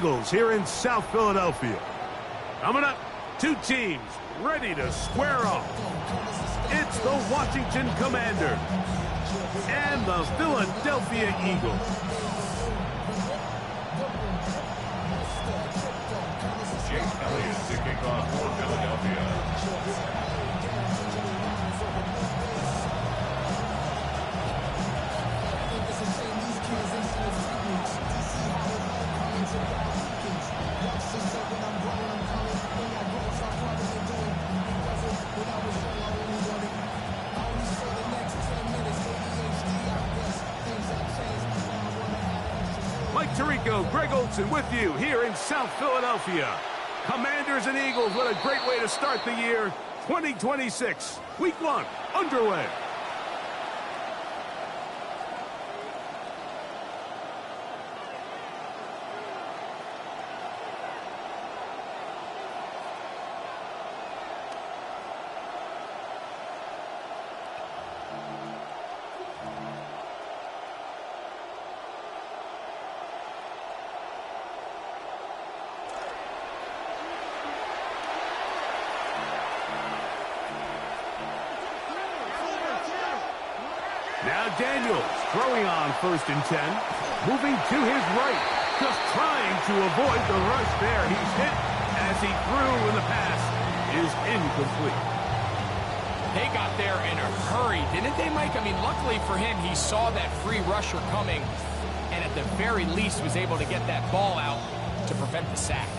Eagles here in South Philadelphia. Coming up, two teams ready to square off. It's the Washington Commanders and the Philadelphia Eagles. Jake Elliott to kick off for Philadelphia. Tirico, Greg Olson with you here in South Philadelphia. Commanders and Eagles, what a great way to start the year 2026. Week 1 underway. Now Daniels throwing on 1st and 10. Moving to his right. Just trying to avoid the rush there. He's hit as he threw and the pass is incomplete. They got there in a hurry, didn't they, Mike? I mean, luckily for him, he saw that free rusher coming and at the very least was able to get that ball out to prevent the sack.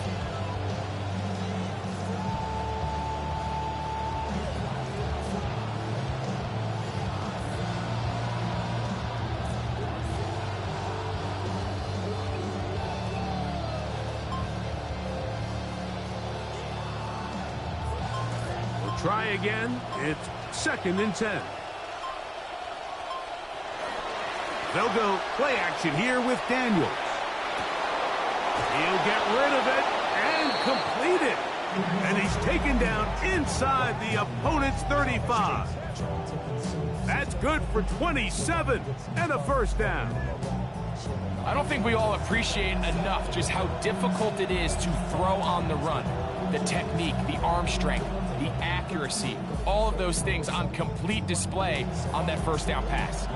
Try again. It's 2nd and 10. They'll go play action here with Daniels. He'll get rid of it and complete it. And he's taken down inside the opponent's 35. That's good for 27 and a 1st down. I don't think we all appreciate enough just how difficult it is to throw on the run. The technique, the arm strength, the accuracy, all of those things on complete display on that 1st down pass.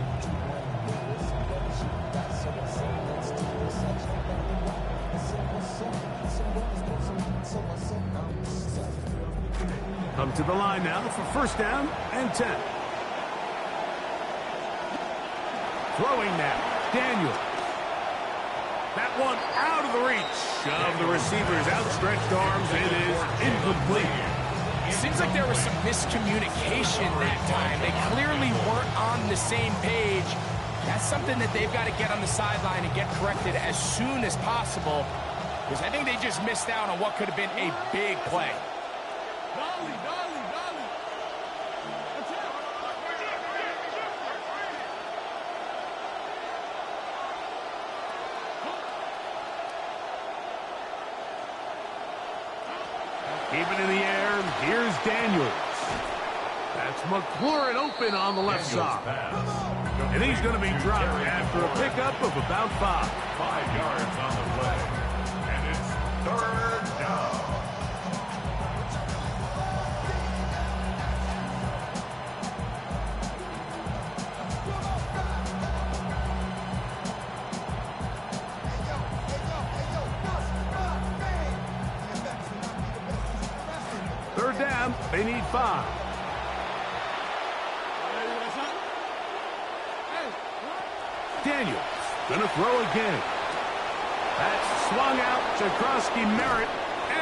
Come to the line now for 1st down and 10. Throwing now, Daniels. That one out of the reach of the receiver's outstretched arms. It is incomplete. It seems like there was some miscommunication that time. They clearly weren't on the same page. That's something that they've got to get on the sideline and get corrected as soon as possible, because I think they just missed out on what could have been a big play. Keep it in the air. Here's Daniels. That's McLaurin open on the left side. And he's going to be dropped after a pickup of about 5. 5 yards on the play. And it's 3rd down. Down, they need 5. Daniels gonna throw again. That's swung out to Krosky Merritt,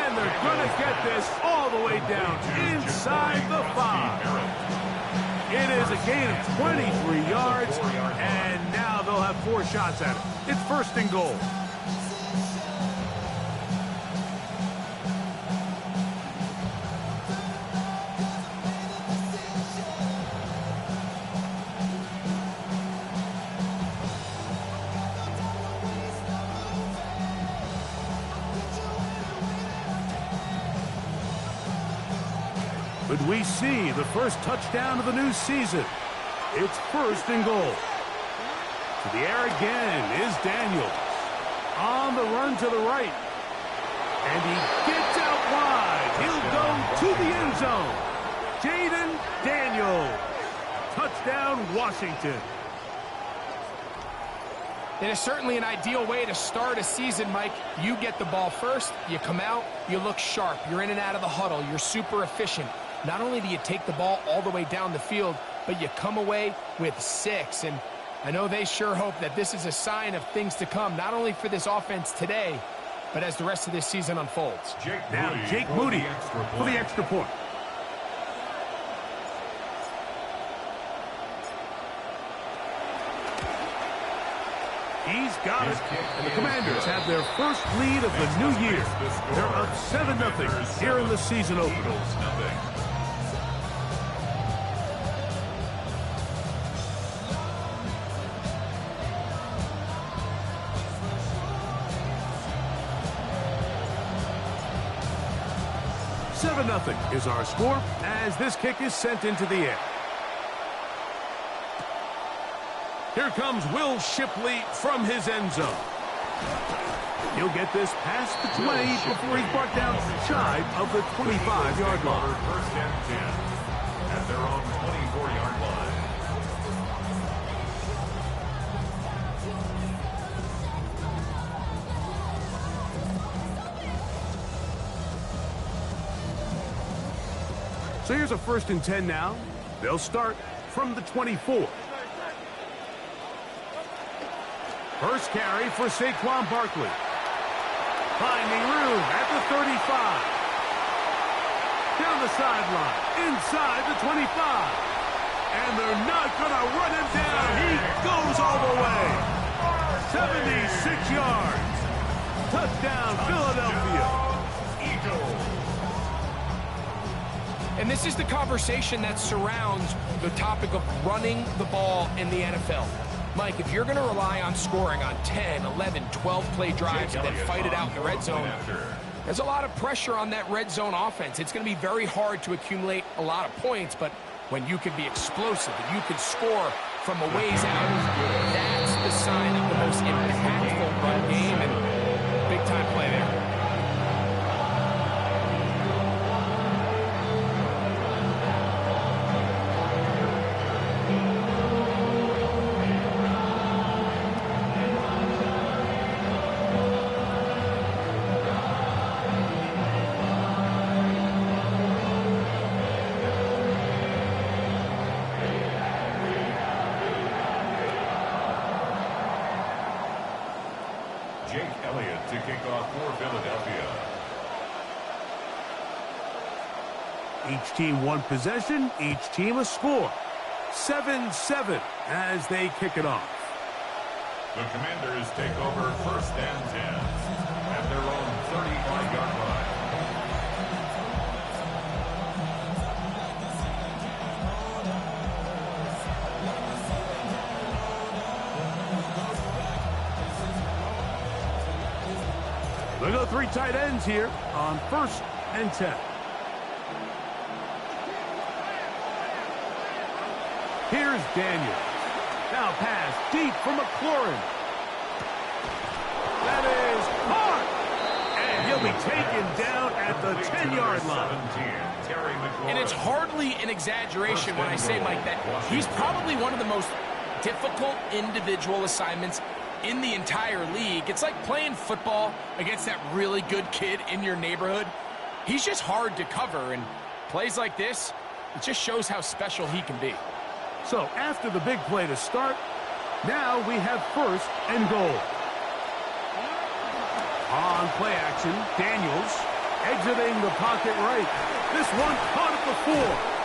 and they're gonna get this all the way down inside the 5. It is a gain of 23 yards, and now they'll have 4 shots at it. It's 1st and goal. But we see the first touchdown of the new season. It's 1st and goal. To the air again is Daniels. On the run to the right. And he gets out wide. He'll go to the end zone. Jaden Daniels. Touchdown, Washington. It is certainly an ideal way to start a season, Mike. You get the ball first, you come out, you look sharp, you're in and out of the huddle, you're super efficient. Not only do you take the ball all the way down the field, but you come away with 6. And I know they sure hope that this is a sign of things to come, not only for this offense today, but as the rest of this season unfolds. Jake Moody for the extra point. He's got it. And the Commanders have their first lead of the new year. They're up 7-0 here in the season opener. Nothing is our score as this kick is sent into the air. Here comes Will Shipley from his end zone. He'll get this past the 20 before he's brought down shy of the 25-yard line. First and 10 at their own 24-yard line. So here's a 1st and 10 now. They'll start from the 24. First carry for Saquon Barkley. Finding room at the 35. Down the sideline, inside the 25. And they're not going to run him down. He goes all the way. 76 yards. Touchdown, Philadelphia. Eagles. And this is the conversation that surrounds the topic of running the ball in the NFL. Mike, if you're going to rely on scoring on 10, 11, 12-play drives and then fight it out in the red zone, there's a lot of pressure on that red zone offense. It's going to be very hard to accumulate a lot of points, but when you can be explosive and you can score from a ways out, that's the sign of the most impactful run game, and big-time play there. To kick off for Philadelphia. Each team one possession, each team a score. 7-7 as they kick it off. The Commanders take over 1st and 10 at their own 35-yard line. They go 3 tight ends here on 1st and 10. Here's Daniels. Now pass deep for McLaurin. That is caught. And he'll be taken down at the 10-yard line. And it's hardly an exaggeration when I say, Mike, that he's probably one of the most difficult individual assignments in the entire league. It's like playing football against that really good kid in your neighborhood. He's just hard to cover, and plays like this, it just shows how special he can be. So after the big play to start, now we have 1st and goal. On play action, Daniels exiting the pocket right. This one caught at the 4.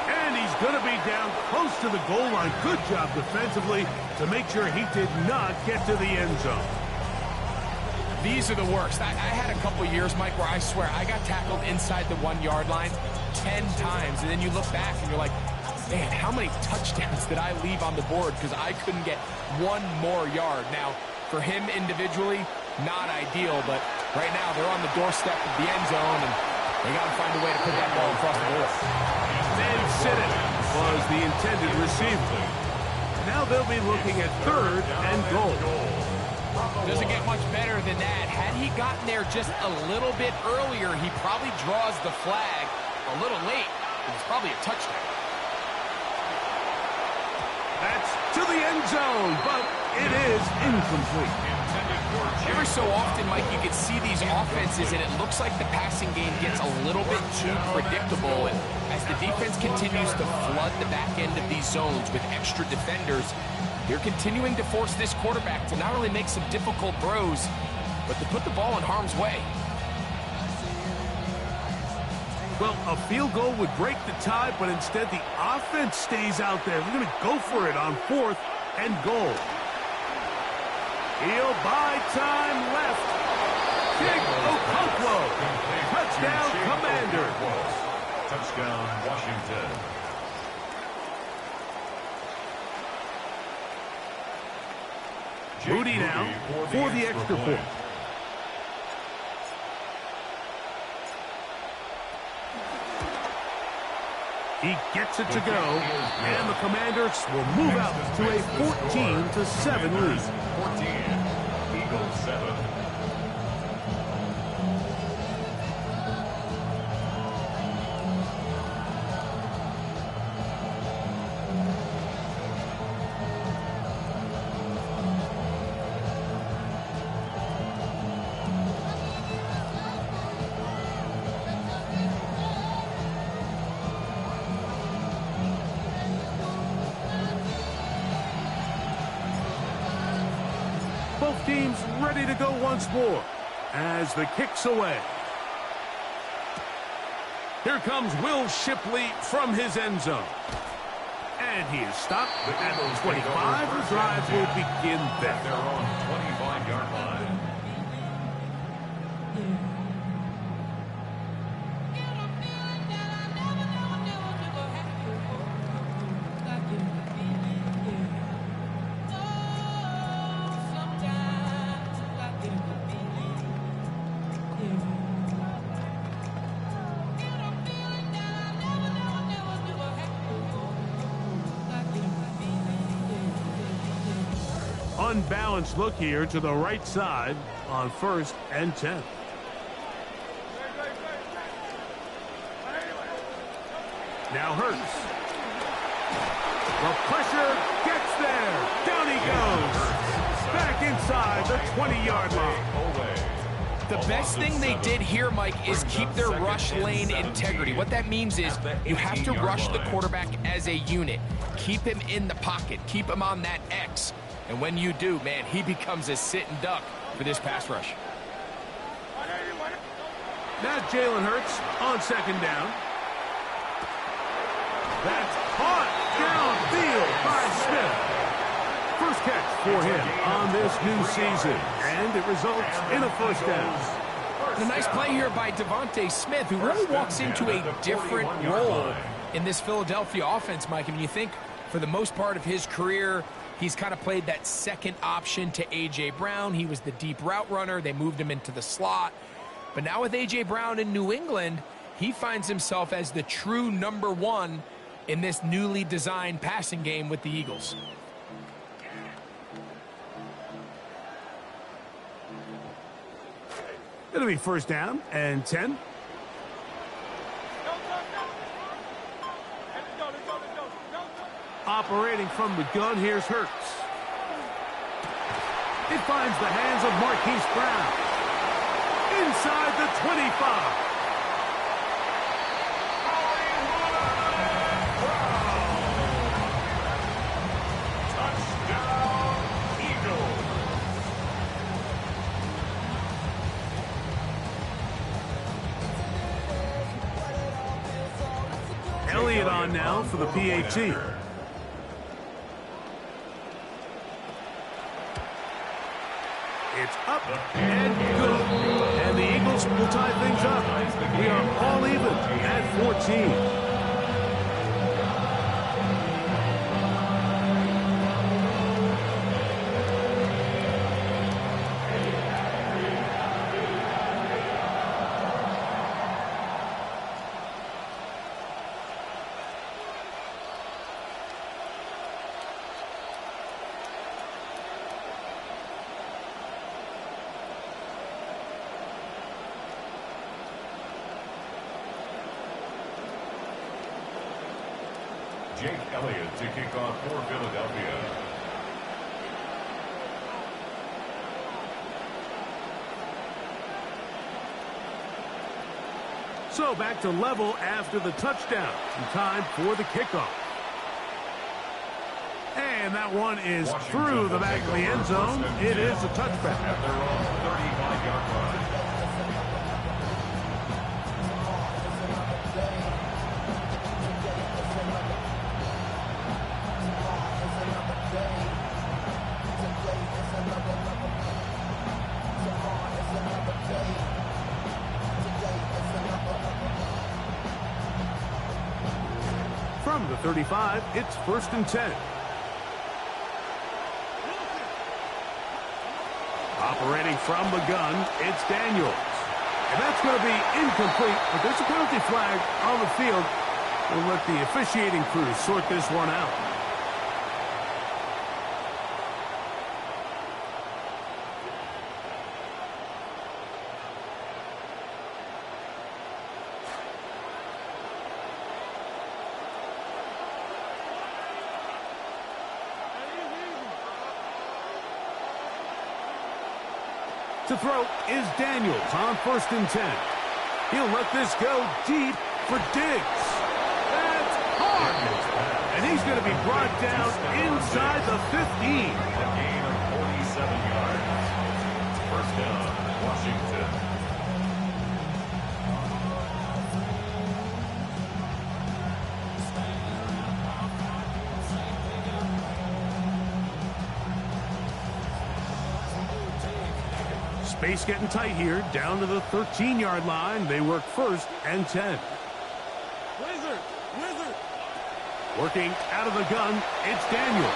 And he's going to be down close to the goal line. Good job defensively to make sure he did not get to the end zone. These are the worst. I had a couple years, Mike, where I swear I got tackled inside the 1-yard line 10 times. And then you look back and you're like, man, how many touchdowns did I leave on the board because I couldn't get one more yard? Now, for him individually, not ideal, but right now they're on the doorstep of the end zone, and they got to find a way to put that ball across the board. Then Sinnott was the intended receiver. Now they'll be looking at 3rd and goal. Doesn't get much better than that. Had he gotten there just a little bit earlier, he probably draws the flag a little late. It was probably a touchdown. That's to the end zone, but it is incomplete. Every so often, Mike, you can see these offenses, and it looks like the passing game gets a little bit too predictable. And as the defense continues to flood the back end of these zones with extra defenders, they're continuing to force this quarterback to not only make some difficult throws, but to put the ball in harm's way. Well, a field goal would break the tie, but instead the offense stays out there. They're going to go for it on 4th and goal. He'll buy time left. Jake Okonkwo. Touchdown, Commanders. Touchdown, Washington. Moody now for the extra point. He gets it to go, and the Commanders will move out to a 14-7 lead. 14, Eagles 7. Both teams ready to go once more as the kick's away. Here comes Will Shipley from his end zone. And he is stopped at 25. The drive will begin there. Their own 25-yard line. Unbalanced look here to the right side on 1st and 10. Now Hurts. The pressure gets there. Down he goes. Back inside the 20-yard line. The best thing they did here, Mike, is keep their rush lane integrity. What that means is you have to rush the quarterback as a unit. Keep him in the pocket. Keep him on that X. And when you do, man, he becomes a sit and duck for this pass rush. Now Jalen Hurts on 2nd down. That's caught downfield by Smith. First catch for him on this new season, and it results in a 1st down. And a nice play here by Devontae Smith, who really walks into a different role in this Philadelphia offense, Mike. I mean, you think for the most part of his career, he's kind of played that second option to A.J. Brown. He was the deep route runner. They moved him into the slot. But now with A.J. Brown in New England, he finds himself as the true number 1 in this newly designed passing game with the Eagles. It'll be 1st down and 10. Operating from the gun, here's Hurts. It finds the hands of Marquise Brown. Inside the 25. Touchdown, Eagles. Elliott on now for the PAT. It's up and good. And the Eagles will tie things up. We are all even at 14. Jake Elliott to kick off for Philadelphia. So back to level after the touchdown. And time for the kickoff. And that one is through the back of the end zone. It is a touchback. At their own 35-yard line. From the 35, it's 1st and 10. Operating from the gun, it's Daniels. And that's going to be incomplete, but there's a penalty flag on the field. We'll let the officiating crew sort this one out. To throw is Daniels on 1st and 10. He'll let this go deep for Diggs. That's hard. And he's going to be brought down inside the 15. A gain of 47 yards. First down, Washington. Space getting tight here, down to the 13-yard line. They work 1st and 10. Wizard. Working out of the gun, it's Daniels.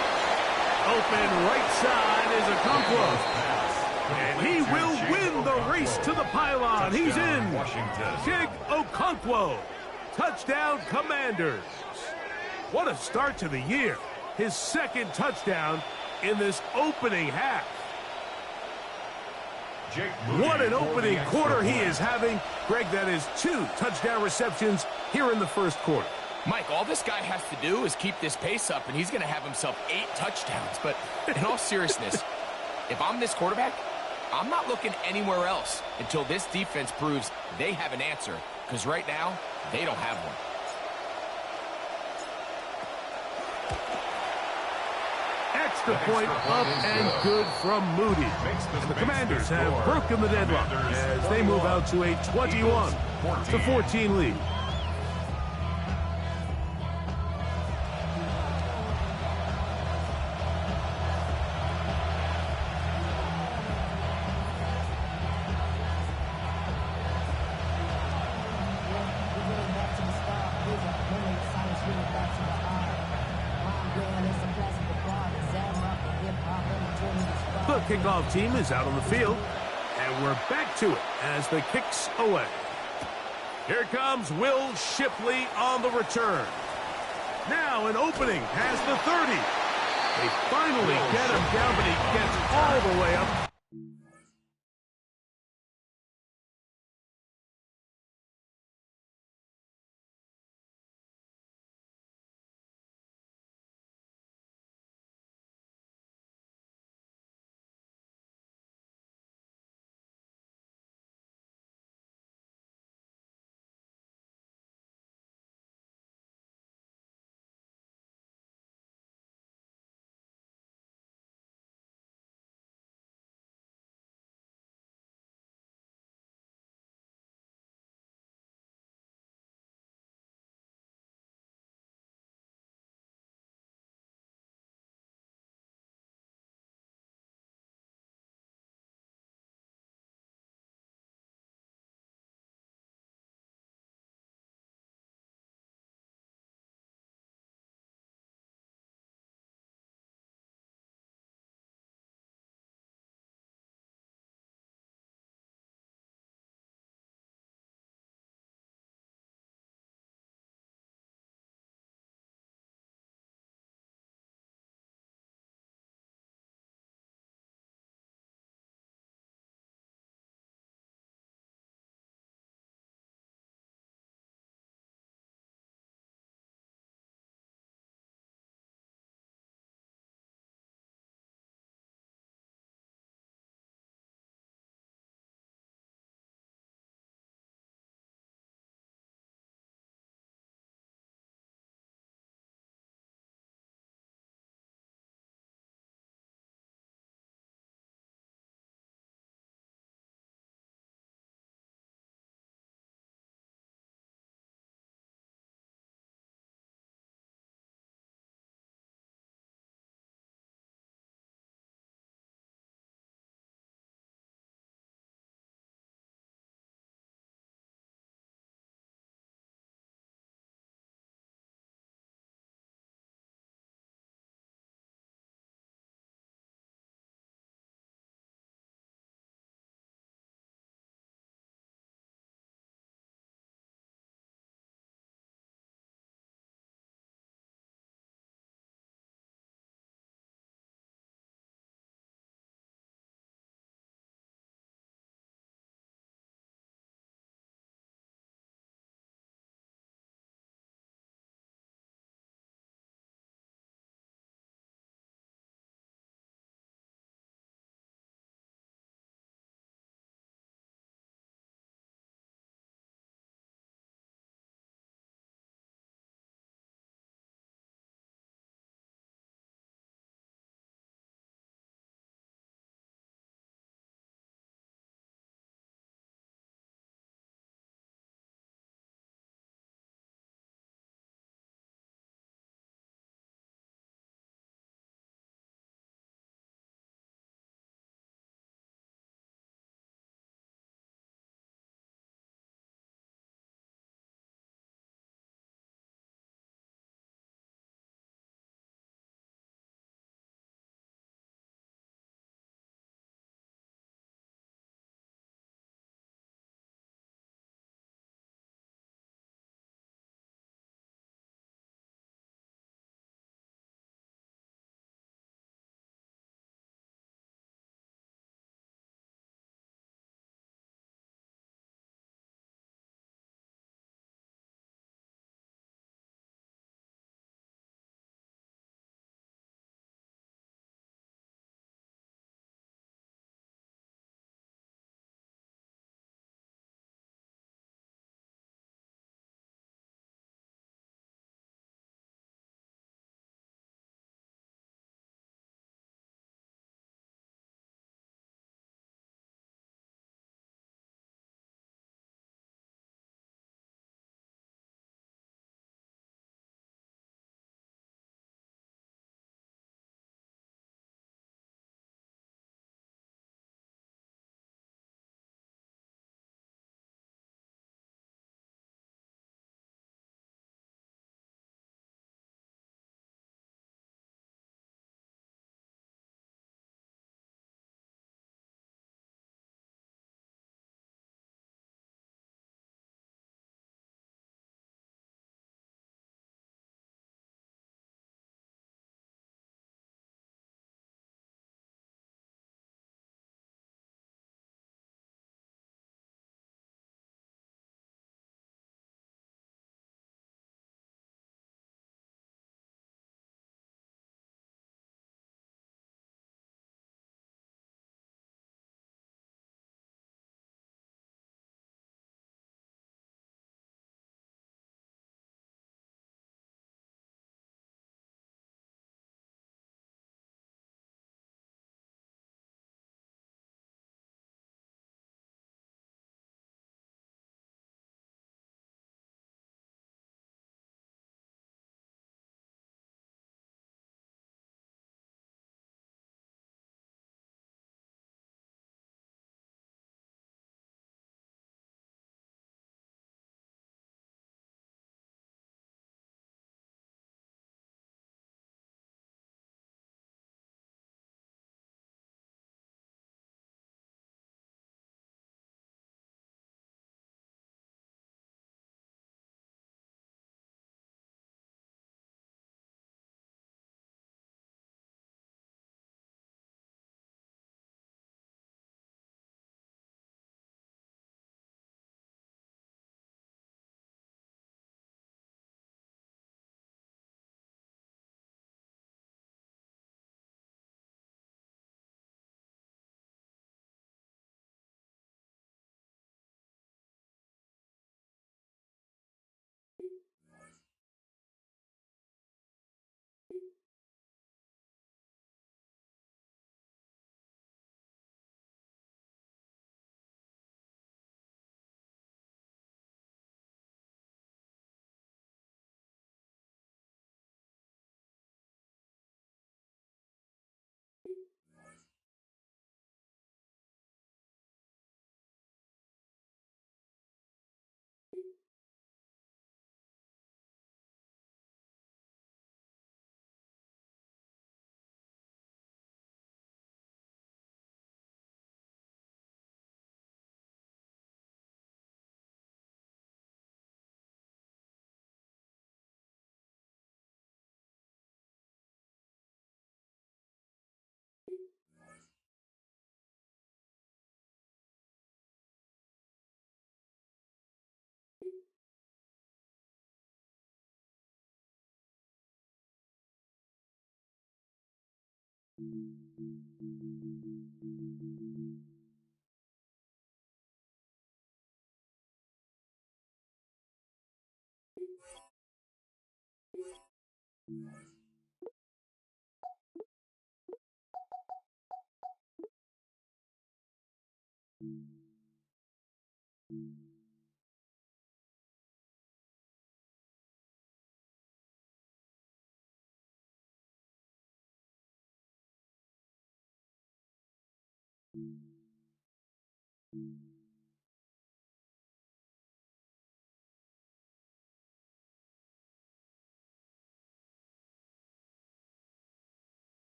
Open right side is Okonkwo. And he will win the race to the pylon. He's in. Chig Okonkwo. Touchdown, Commanders. What a start to the year. His 2nd touchdown in this opening half. What an opening quarter he is having. Greg, that is 2 touchdown receptions here in the 1st quarter. Mike, all this guy has to do is keep this pace up, and he's going to have himself 8 touchdowns. But in all seriousness, if I'm this quarterback, I'm not looking anywhere else until this defense proves they have an answer, because right now, they don't have one. Extra point up and good from Moody. And the Commanders have broken the deadlock as they move out to a 21-14 lead. The kickoff team is out on the field, and we're back to it as the kick's away. Here comes Will Shipley on the return. Now an opening past the 30. They finally get him down, but he gets all the way up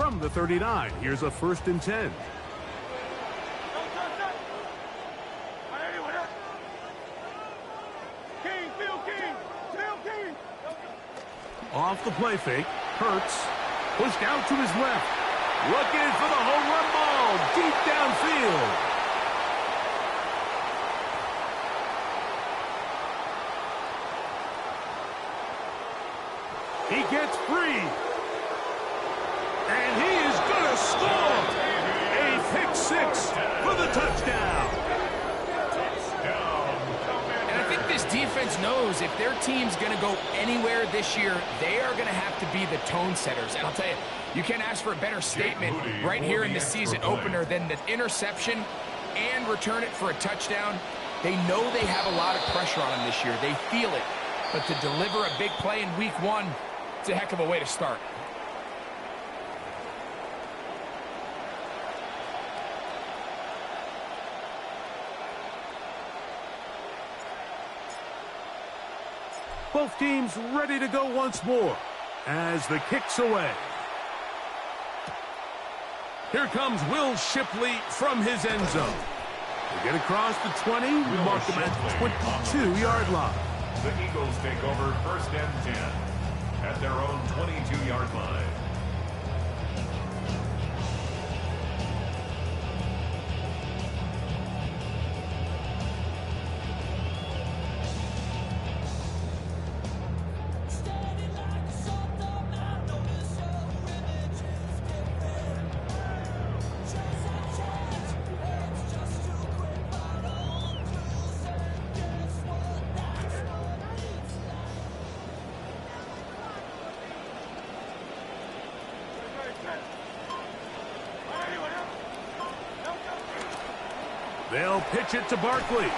from the 39. Here's a 1st and 10. Off the play fake, Hurts pushed out to his left, looking for the home run ball deep downfield. He gets free, and he is going to score. A pick 6 for the touchdown. This defense knows if their team's going to go anywhere this year, they are going to have to be the tone setters. And I'll tell you, you can't ask for a better statement right here in the season opener than the interception and return it for a touchdown. They know they have a lot of pressure on them this year. They feel it. But to deliver a big play in week 1, it's a heck of a way to start. Both teams ready to go once more as the kick's away. Here comes Will Shipley from his end zone. They get across the 20, mark him at the 22-yard line. The Eagles take over 1st and 10 at their own 22-yard line. They'll pitch it to Barkley. Able to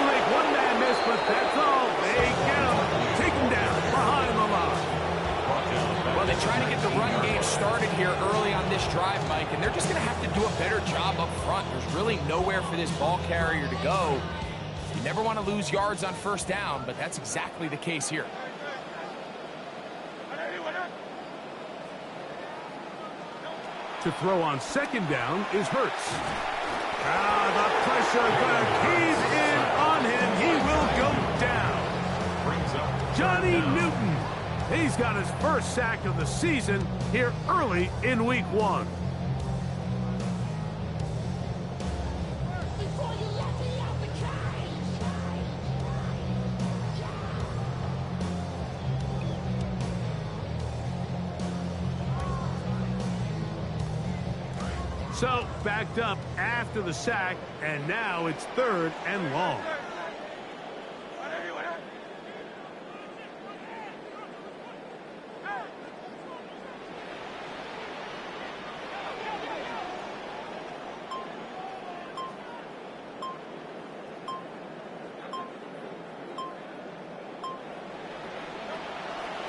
make one-man miss, but that's all. They get him. Take him down behind the line. Well, they try to get the run game started here early on this drive, Mike, and they're just going to have to do a better job up front. There's really nowhere for this ball carrier to go. You never want to lose yards on 1st down, but that's exactly the case here. To throw on 2nd down is Hurts. The pressure going to cave in on him. He will go down. Johnny Newton. He's got his 1st sack of the season here early in week 1. So, backed up after the sack, and now it's 3rd and long.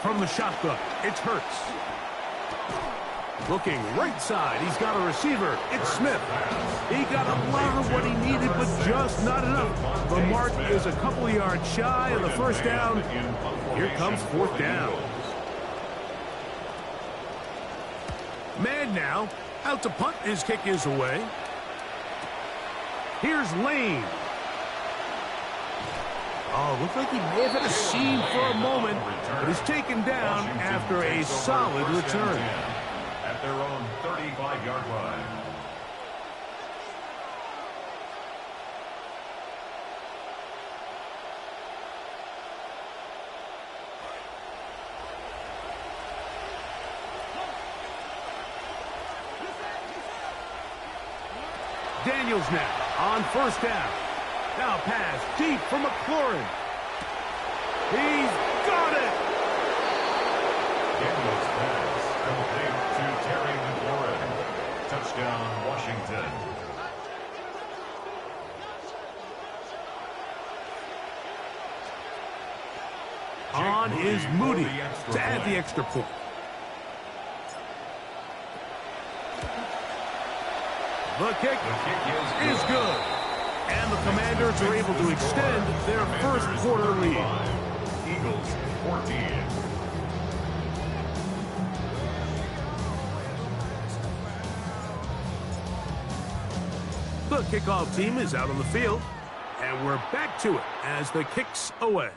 From the shotgun, it's Hurts. Looking right side, he's got a receiver. It's Smith. He got a lot of what he needed, but just not enough. The mark is a couple of yards shy of the 1st down. Here comes 4th down. Man now, out to punt. His kick is away. Here's Lane. Oh, looks like he may have had a seam for a moment, but is taken down after a solid return. At their own 35-yard line. Daniels now on 1st down. Now pass deep for McLaurin. He's got it. Daniels pass complete to Terry McLaurin. Touchdown, Washington. On is Moody to add the extra point. The kick is good. And the Commanders are able to extend their 1st quarter lead. Eagles 14. The kickoff team is out on the field, and we're back to it as the kick's away.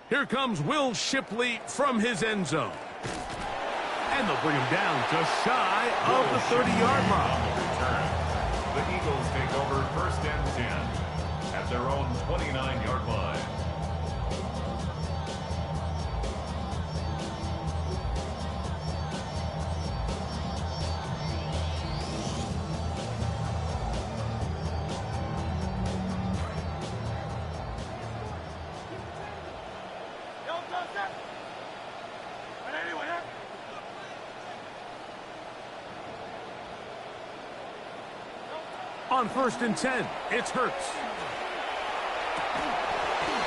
Here comes Will Shipley from his end zone. And they'll bring him down just shy of the 30-yard line. The Eagles take over first and 10 at their own 29-yard line. On first and 10, it's Hurts.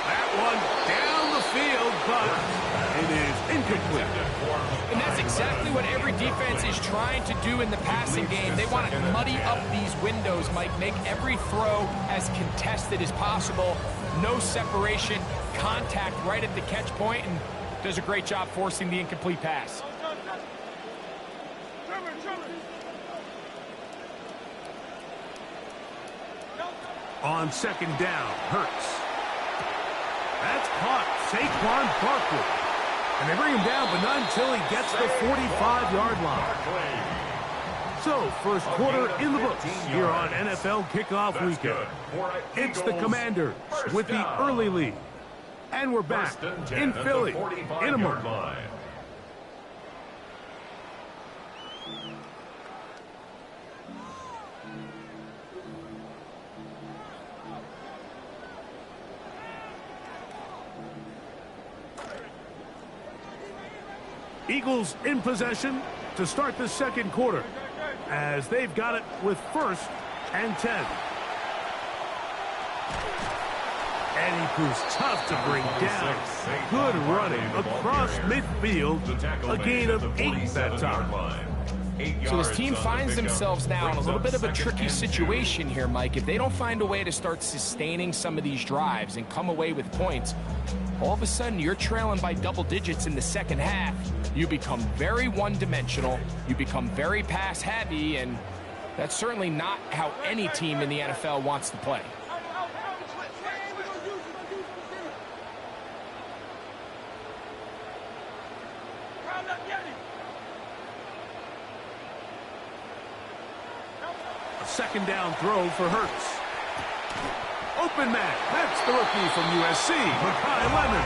That one down the field, but it is incomplete. And that's exactly what every defense is trying to do in the passing game. They want to muddy up these windows, Mike, make every throw as contested as possible. No separation, contact right at the catch point, and does a great job forcing the incomplete pass. On second down, Hurts. That's caught. Saquon Barkley. And they bring him down, but not until he gets the 45-yard line. So, first quarter in the books here on NFL Kickoff Weekend. It's the Commanders with the early lead. And we're back in Philly in a moment. Eagles in possession to start the second quarter as they've got it with first and 10. And he proves tough to bring down. Good running across midfield. A gain of 8 that time. So this team finds themselves now in a little bit of a tricky situation here, Mike. If they don't find a way to start sustaining some of these drives and come away with points, all of a sudden you're trailing by double digits in the second half. You become very one-dimensional, you become very pass-heavy, and that's certainly not how any team in the NFL wants to play. A second down throw for Hurts. Open man. That's the rookie from USC, BOGH Lemon.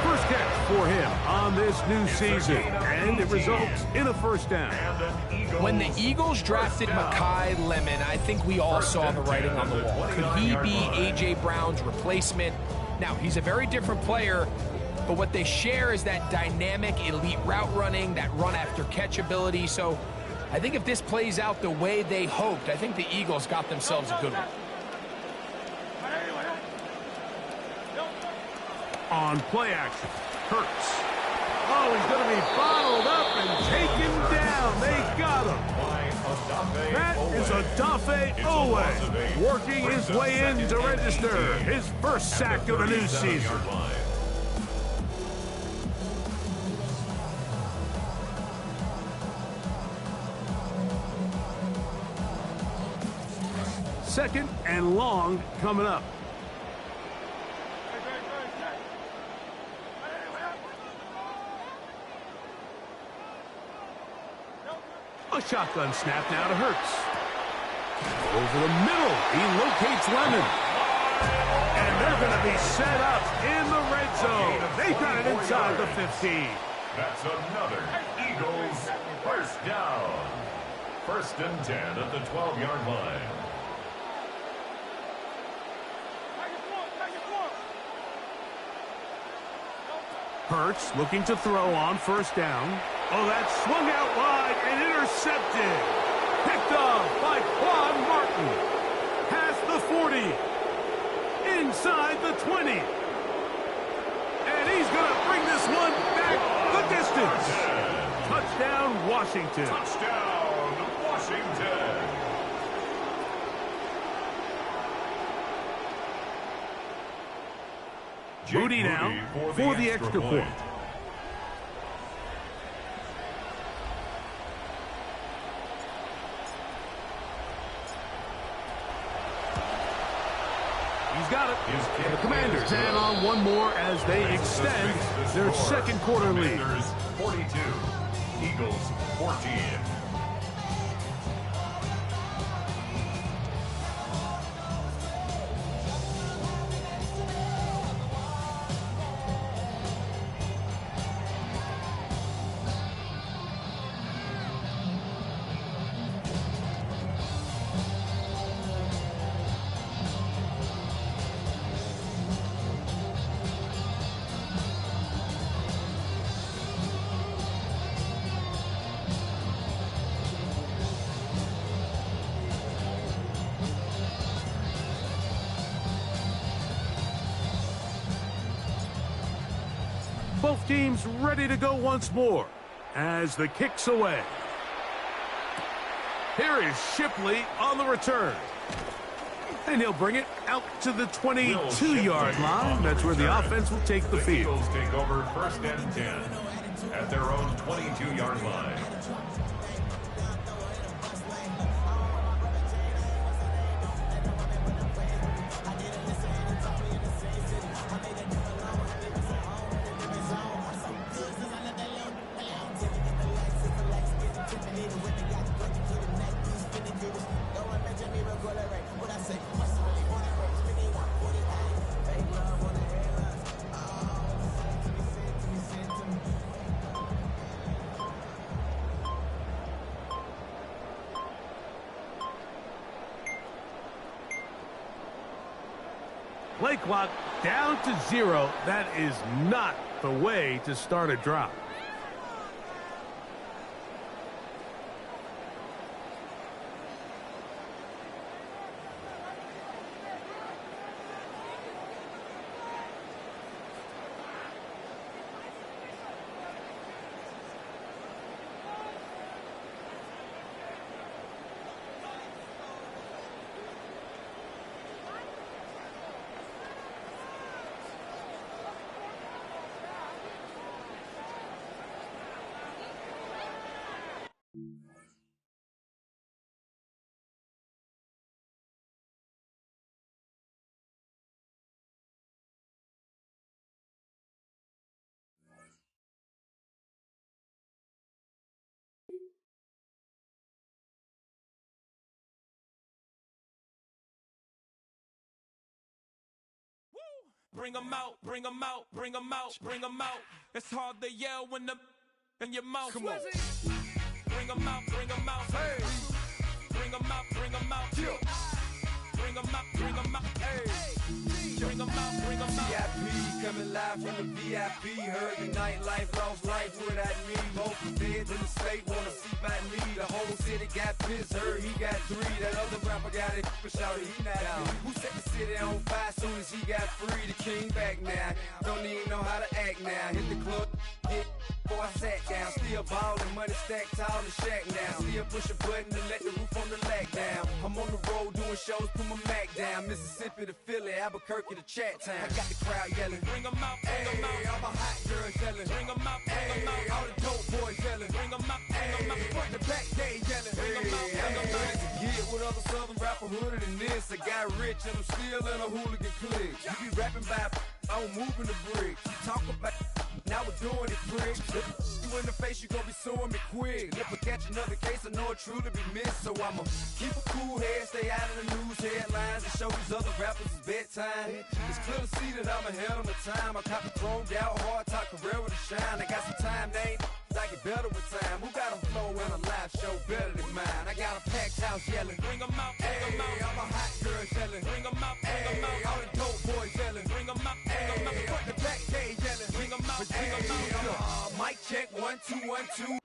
First catch for him on this new season, and it results in a first down. When the Eagles drafted BOGH Lemon, I think we all saw the writing on the wall. Could he be A.J. Brown's replacement? Now, he's a very different player, but what they share is that dynamic elite route running, that run after catch ability. So I think if this plays out the way they hoped, I think the Eagles got themselves a good one. On play action, Hurts. Oh, he's going to be bottled up and taken down. They got him. That is Odafe Oweh working his way in to register his first sack of the new season. Second and long coming up. A shotgun snap now to Hurts. Over the middle, he locates Lemon. And they're going to be set up in the red zone. They got it inside the 15. That's another Eagles first down. First and 10 at the 12-yard line. Hurts looking to throw on first down. Oh, that swung out wide and intercepted. Picked off by Quan Martin. Past the 40. Inside the 20. And he's going to bring this one back the distance. Touchdown, Washington. Touchdown, Washington. Moody now for the extra point. Commanders add on one more as they extend their second quarter lead. Commanders 42, Eagles 14. Both teams ready to go once more as the kick's away. Here is Shipley on the return. And he'll bring it out to the 22-yard line. That's where the offense will take the field. Eagles take over first and 10 at their own 22-yard line. Play clock down to 0. That is not the way to start a drive. Bring 'em out, bring 'em out, bring 'em out, bring 'em out. It's hard to yell when the in your mouth. Come on. Bring 'em out, bring 'em out. Hey. Bring 'em out, bring 'em out. Yeah. Bring 'em out, bring 'em out. Hey. Bring 'em out, bring 'em out. VIP coming live from the VIP. Heard the nightlife, lost life without me. Most feds in the state wanna see by me. The whole city got pissed, heard he got 3. That other rapper got it, but shouted he not out. Who set the city on fire soon as he got free? The king back now, don't even know how to act now. Hit the club, hit before I sat down. Still ballin', money stacked tall in the shack now. Still push a button to let the roof on the lag down. I'm on the road doing shows, put my Mac down. Mississippi to Philly, Albuquerque to Chat Town. I got the crowd yelling, bring 'em out, bring 'em out. All my hot girls yelling, bring 'em out, bring 'em out. All the dope boys yelling, bring 'em out, bring 'em out. Front to back, they yelling, bring 'em out, bring 'em out. To get with other southern rapper hooded than this. I got rich and I'm still in a hooligan clique. You be rapping by, I'm moving the bricks. You talk about, now we're doing it quick. You in the face, you gon' be suing me quick. If I catch another case, I know it truly be missed. So I'ma keep a cool head, stay out of the news headlines, and show these other rappers it's bedtime. It's clear to see that I'm ahead of my time. I cop the chromed out, hard top career with a shine. I got some time, they ain't I get better with time. Who got a flow and a live show better than mine? I got a packed house yelling, bring 'em out, bring 'em out. All my hot girls yelling, bring 'em out, bring 'em out. All the dope boys yelling, bring 'em out, bring 'em out. Front the back, they yelling, bring 'em out, bring 'em out. Mic check, 1 2 1 2.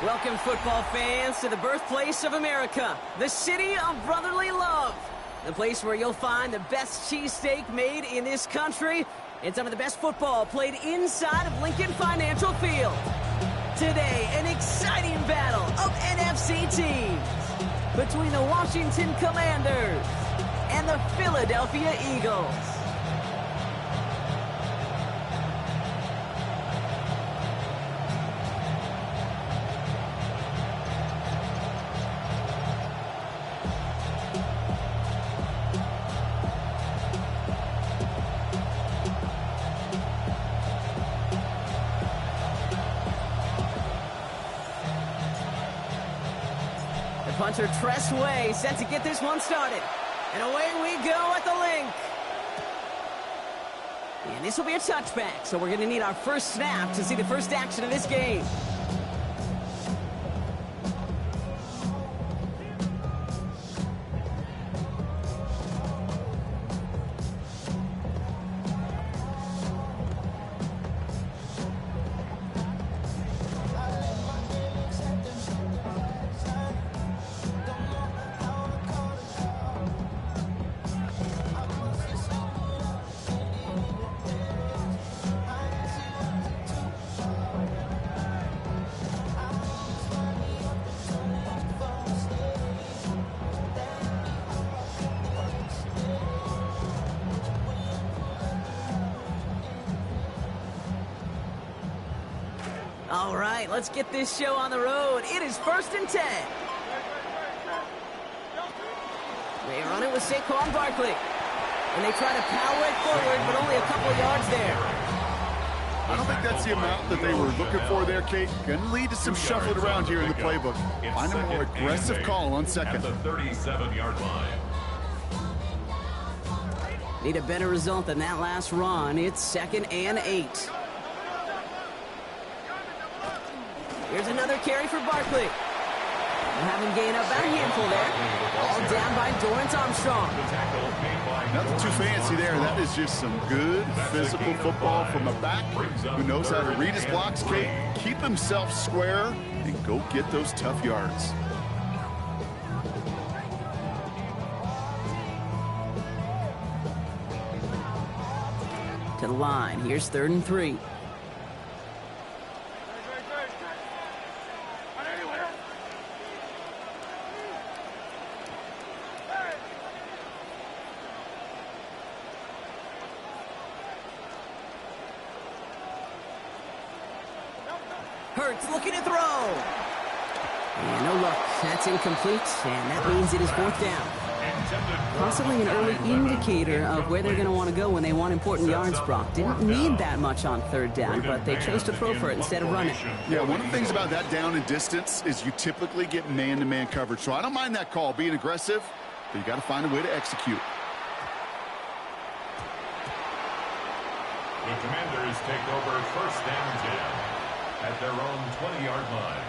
Welcome, football fans, to the birthplace of America, the city of brotherly love. The place where you'll find the best cheesesteak made in this country and some of the best football played inside of Lincoln Financial Field. Today, an exciting battle of NFC teams between the Washington Commanders and the Philadelphia Eagles. Punter Tress Way set to get this one started. And away we go at the link. And this will be a touchback, so we're going to need our first snap to see the first action of this game. All right, let's get this show on the road. It is 1st and 10. They run it with Saquon Barkley. And they try to power it forward, but only a couple yards there. I don't think that's the amount that they were looking for there, Kate. Going to lead to some shuffling around here in the playbook. Find a more aggressive call on second. At the 37-yard line. Need a better result than that last run. It's 2nd and 8. Here's another carry for Barkley. We'll have him gain up about a handful there. All down by Dorrance Armstrong. Nothing too fancy there. That is just some good physical football from a back who knows how to read his blocks, Kate, keep himself square, and go get those tough yards. To the line. Here's 3rd and 3. Hurts looking to throw. And no luck. That's incomplete, and that means it is 4th down. Possibly an early indicator of where they're going to want to go when they want important yards, Brock. Didn't need that much on 3rd down, but they chose to throw for it instead of running. Yeah, one of the things about that down and distance is you typically get man-to-man coverage. So I don't mind that call, being aggressive, but you got to find a way to execute. The Commanders take over 1st and 10 at their own 20-yard line.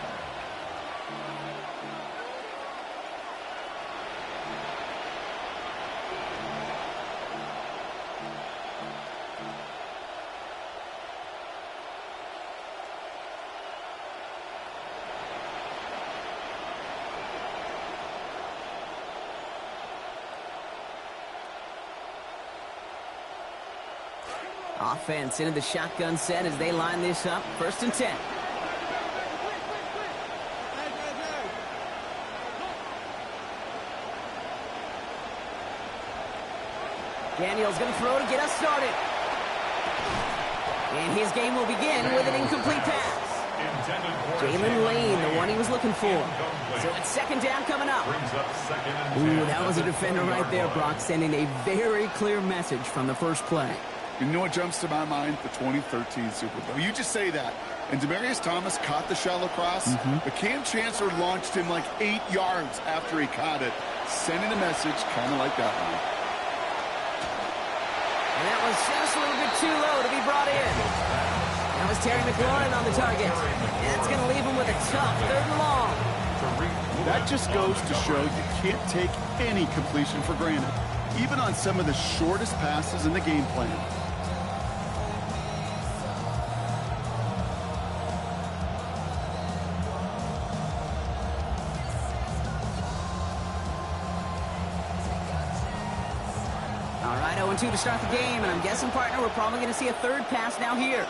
Offense into the shotgun set as they line this up. 1st and 10. Daniel's going to throw to get us started. And his game will begin with an incomplete pass. Jalen Lane, the one he was looking for. So it's 2nd down coming up. Ooh, that was a defender right there, Brock, sending a very clear message from the first play. You know what jumps to my mind? The 2013 Super Bowl. You just say that. And Demaryius Thomas caught the shallow cross, but Cam Chancellor launched him like 8 yards after he caught it, sending a message kind of like that one. And that was just a little bit too low to be brought in. That was Terry McLaurin on the target. And that's going to leave him with a tough 3rd and long. That just goes to show you can't take any completion for granted, even on some of the shortest passes in the game plan. 0-2 to start the game, and I'm guessing, partner, we're probably going to see a third pass now here.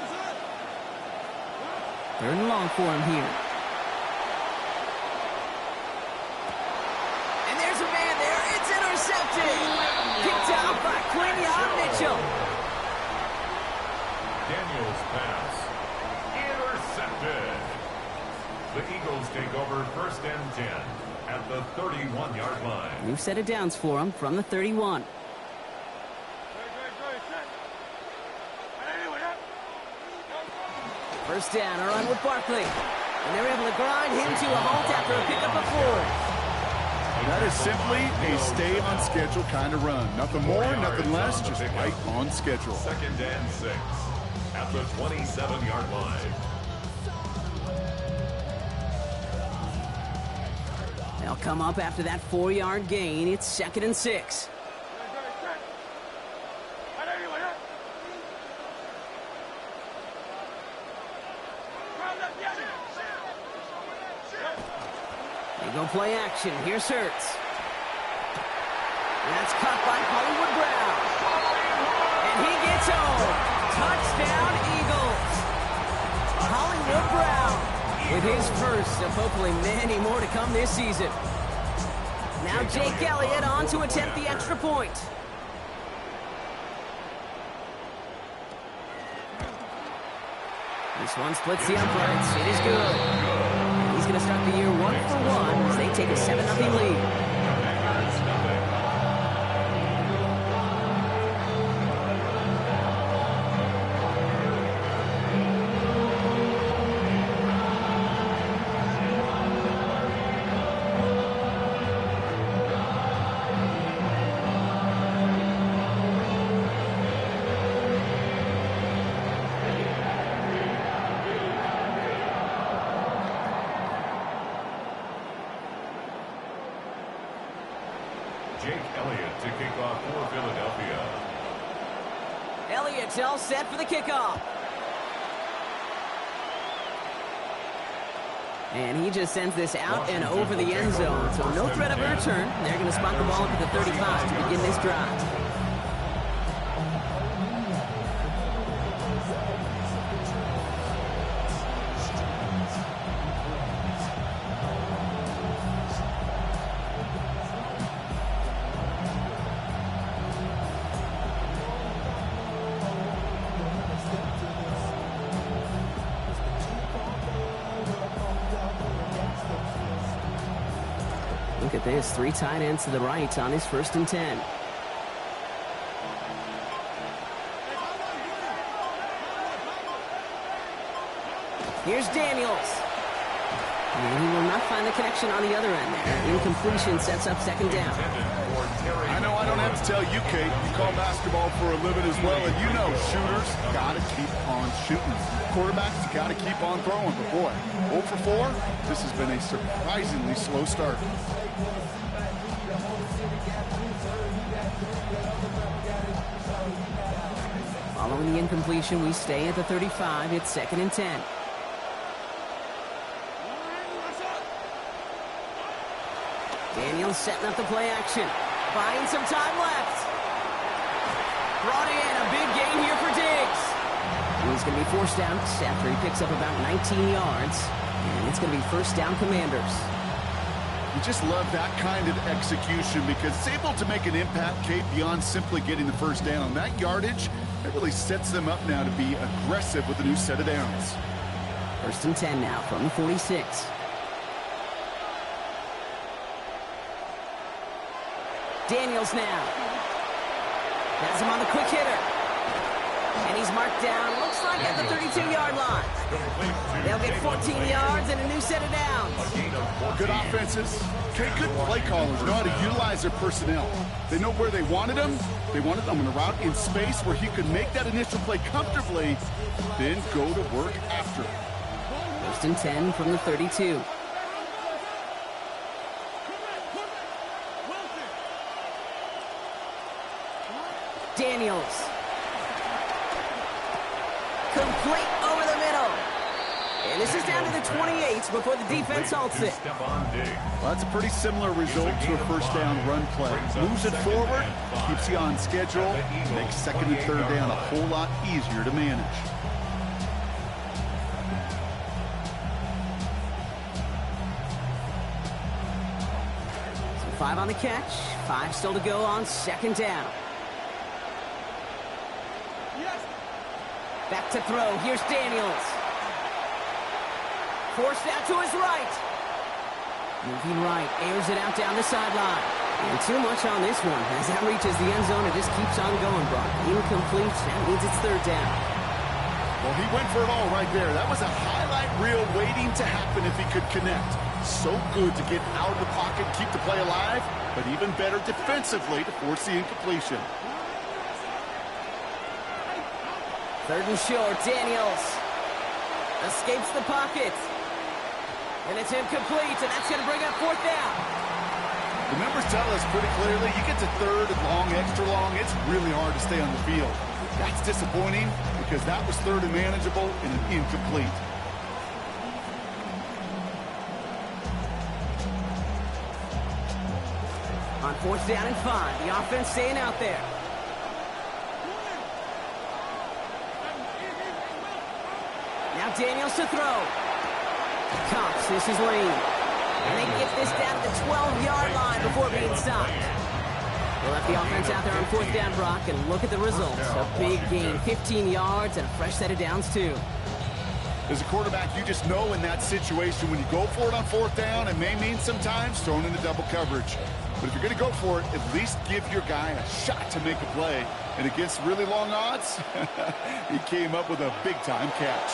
Third and long for him here. And there's a man there. It's intercepted. Picked out by Quinion Mitchell. Daniels pass. Intercepted. The Eagles take over first and 10 at the 31-yard line. New set of downs for him from the 31. First down, a run with Barkley. And they're able to grind him to a halt after a pickup of 4. That is simply a stay-on-schedule kind of run. Nothing more, nothing less, just right on schedule. Second and 6 at the 27-yard line. They'll come up after that 4-yard gain. It's second and 6. They go play action. Here's Hurts. That's caught by Hollywood Brown. And he gets home. Touchdown, Eagles. Hollywood Brown with his first of hopefully many more to come this season. Now Jake Elliott on to attempt the extra point. This one splits the uprights. It is good. He's going to start the year 1 for 1 as they take a 7-0 lead. Jake Elliott to kick off for Philadelphia. Elliott's all set for the kickoff. And he just sends this out and over the end zone. So no threat of a return. They're going to spot the ball up at the 35 to begin this drive. Look at this, 3 tight ends to the right on his 1st and 10. Here's Daniels. And he will not find the connection on the other end there. Incompletion sets up 2nd down. I know I don't have to tell you, Kate. You call basketball for a living as well, and you know shooters got to keep on shooting. Quarterbacks got to keep on throwing. But boy, 0 for 4, this has been a surprisingly slow start. Following the incompletion, we stay at the 35. It's 2nd and 10. Daniels setting up the play action. Buying some time left. Brought in a big gain here for Diggs. He's going to be forced out after he picks up about 19 yards. And it's going to be 1st down Commanders. You just love that kind of execution because it's able to make an impact, Kate, beyond simply getting the 1st down. On that yardage, it really sets them up now to be aggressive with a new set of downs. 1st and 10 now from the 46. Daniels now. Has him on the quick hitter. And he's marked down, looks like at the 32-yard line. They'll get 14 yards and a new set of downs. Good offenses. Good play callers know how to utilize their personnel. They know where they wanted them. They wanted them on a route in space where he could make that initial play comfortably, then go to work after. 1st and 10 from the 32. Daniels. Complete over the middle. And This is down to the 28 before the defense halts it. Well, that's a pretty similar result to a first down run play. Moves it forward, keeps you on schedule, makes second and third down a whole lot easier to manage. So 5 on the catch, 5 still to go on second down. Back to throw. Here's Daniels. Forced out to his right. Moving right. Airs it out down the sideline. And too much on this one. As that reaches the end zone, it just keeps on going, Brock. Incomplete. That means it's third down. Well, he went for it all right there. That was a highlight reel waiting to happen if he could connect. So good to get out of the pocket, keep the play alive, but even better defensively to force the incompletion. Third and short, Daniels escapes the pocket. And it's incomplete, and that's going to bring up fourth down. The numbers tell us pretty clearly, you get to third and long, extra long, it's really hard to stay on the field. That's disappointing because that was third and manageable and an incomplete. On fourth down and 5, the offense staying out there. Now Daniels to throw. Cops, this is Lane. And they get this down to the 12-yard line before being stopped. They left the offense out there on fourth down, Brock, and look at the results. A big gain, 15 yards and a fresh set of downs, too. As a quarterback, you just know in that situation when you go for it on fourth down, it may mean sometimes throwing into double coverage. But if you're going to go for it, at least give your guy a shot to make a play. And against really long odds, he came up with a big-time catch.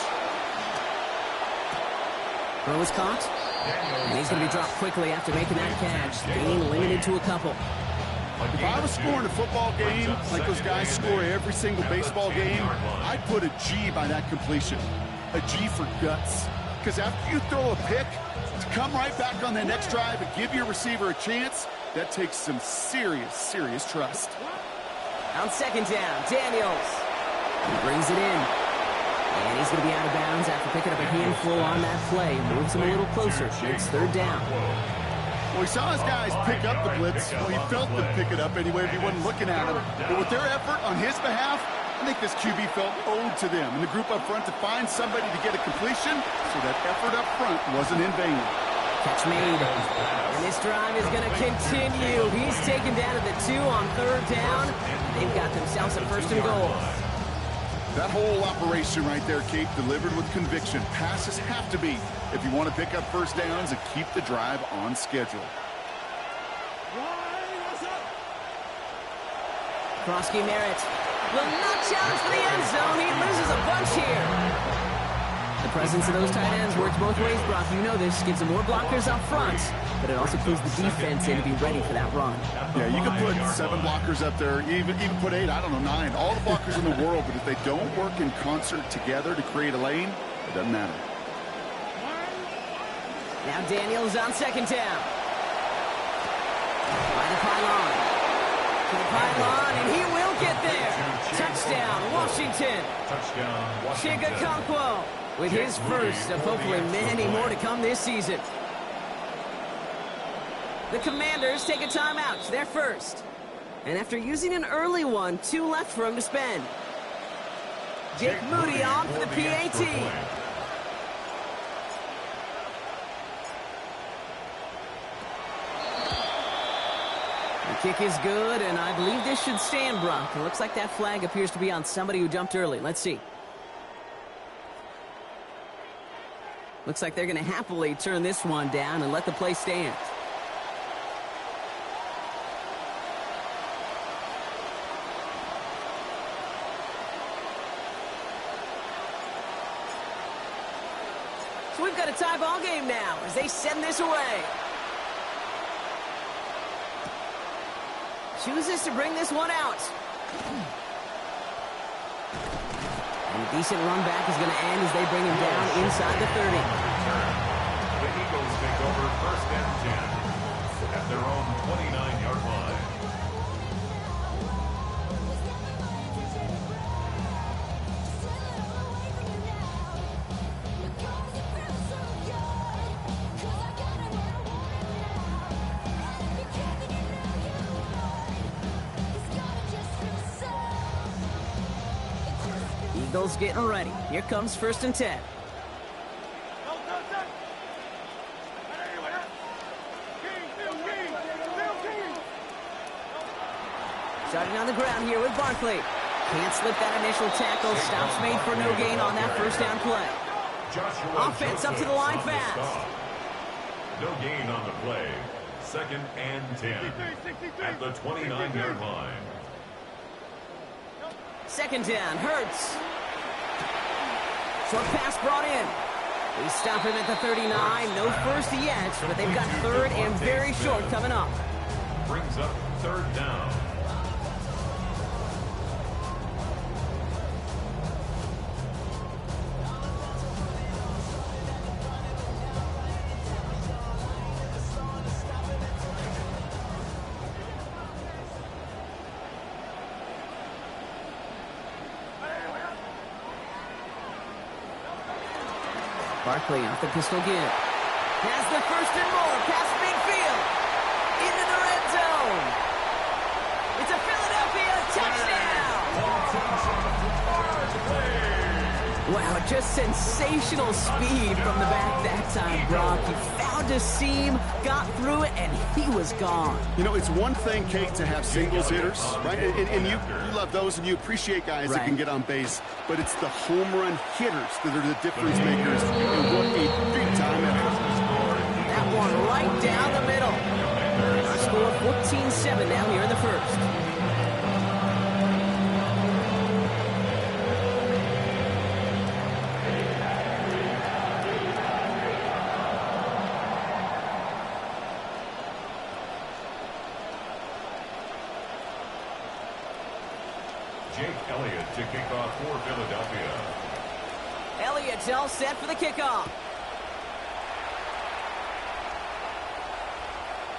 Throw is caught. And he's going to be dropped quickly after making that catch. Gain limited to a couple. If I was scoring a football game like those guys score every single baseball game, I'd put a G by that completion. A G for guts. Because after you throw a pick, to come right back on that next drive and give your receiver a chance, that takes some serious, serious trust. On second down, Daniels. He brings it in. And he's going to be out of bounds after picking up a handful on that play. Moves him a little closer. It's third down. Well, he saw his guys pick up the blitz. Well, he felt them pick it up anyway if he wasn't looking at him. But with their effort on his behalf, I think this QB felt owed to them and the group up front to find somebody to get a completion, so that effort up front wasn't in vain. Catch made. And this drive is going to continue. He's taken down to the 2 on third down. They've got themselves a first and goal. That whole operation right there, Kate, delivered with conviction. Passes have to be if you want to pick up first downs and keep the drive on schedule. Krosky Merritt will not challenge for the end zone. He loses a bunch here. The presence of those tight ends works both ways, Brock. You know this. Gives them more blockers up front, but it also clues the defense in to be ready for that run. Yeah, you can put 7 blockers up there, even put 8, I don't know, 9. All the blockers in the world, but if they don't work in concert together to create a lane, it doesn't matter. Now Daniels on second down. By the pylon. To the pylon, and he will get there. Touchdown, Washington. Touchdown, Washington. Chigakonkwo with his first of hopefully many more to come this season. The Commanders take a timeout. They're first. And after using an early one, 2 left for him to spend. Jake Moody on for the PAT. The kick is good, and I believe this should stand, Brock. It looks like that flag appears to be on somebody who jumped early. Let's see. Looks like they're going to happily turn this one down and let the play stand. So we've got a tie ball game now as they send this away. Chooses to bring this one out. And a decent run back is going to end as they bring him down inside the 30. The Eagles take over first and 10 at their own 29-yard line. Eagles getting ready. Here comes 1st and 10. Starting on the ground here with Barkley. Can't slip that initial tackle. Stops made for no gain on that first down play. Offense up to the line fast. No gain on the play. 2nd and 10 at the 29-yard line. 2nd down, Hurts. Short pass brought in. They stop him at the 39. No first yet, but they've got 3rd and very short coming up. Brings up 3rd down. Barkley off the pistol again. Has the 1st and more past midfield. Into the red zone. It's a Philadelphia touchdown. Wow, just sensational speed from the back that time, Brock. He found a seam, got through it, and he was gone. You know, it's one thing, Kate, to have singles hitters, right? And you love those, and you appreciate guys that can get on base. But it's the home run hitters that are the difference makers. And what a big-time effort. That one right down the middle. Our score 14-7 now here in the 1st. To kick off for Philadelphia. Elliott's all set for the kickoff.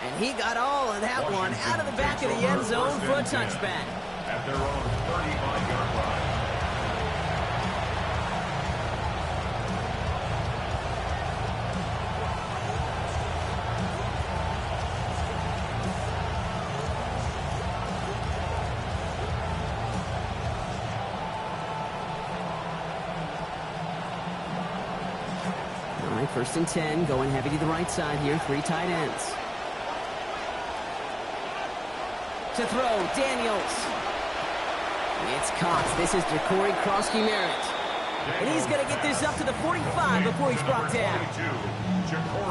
And he got all of that one out of the back of the end zone for a touchback. At their own 35-yard line. All right, 1st and 10, going heavy to the right side here. 3 tight ends. To throw, Daniels. It's caught. This is Jacory Krosky-Merritt. And he's going to get this up to the 45 before he's brought down.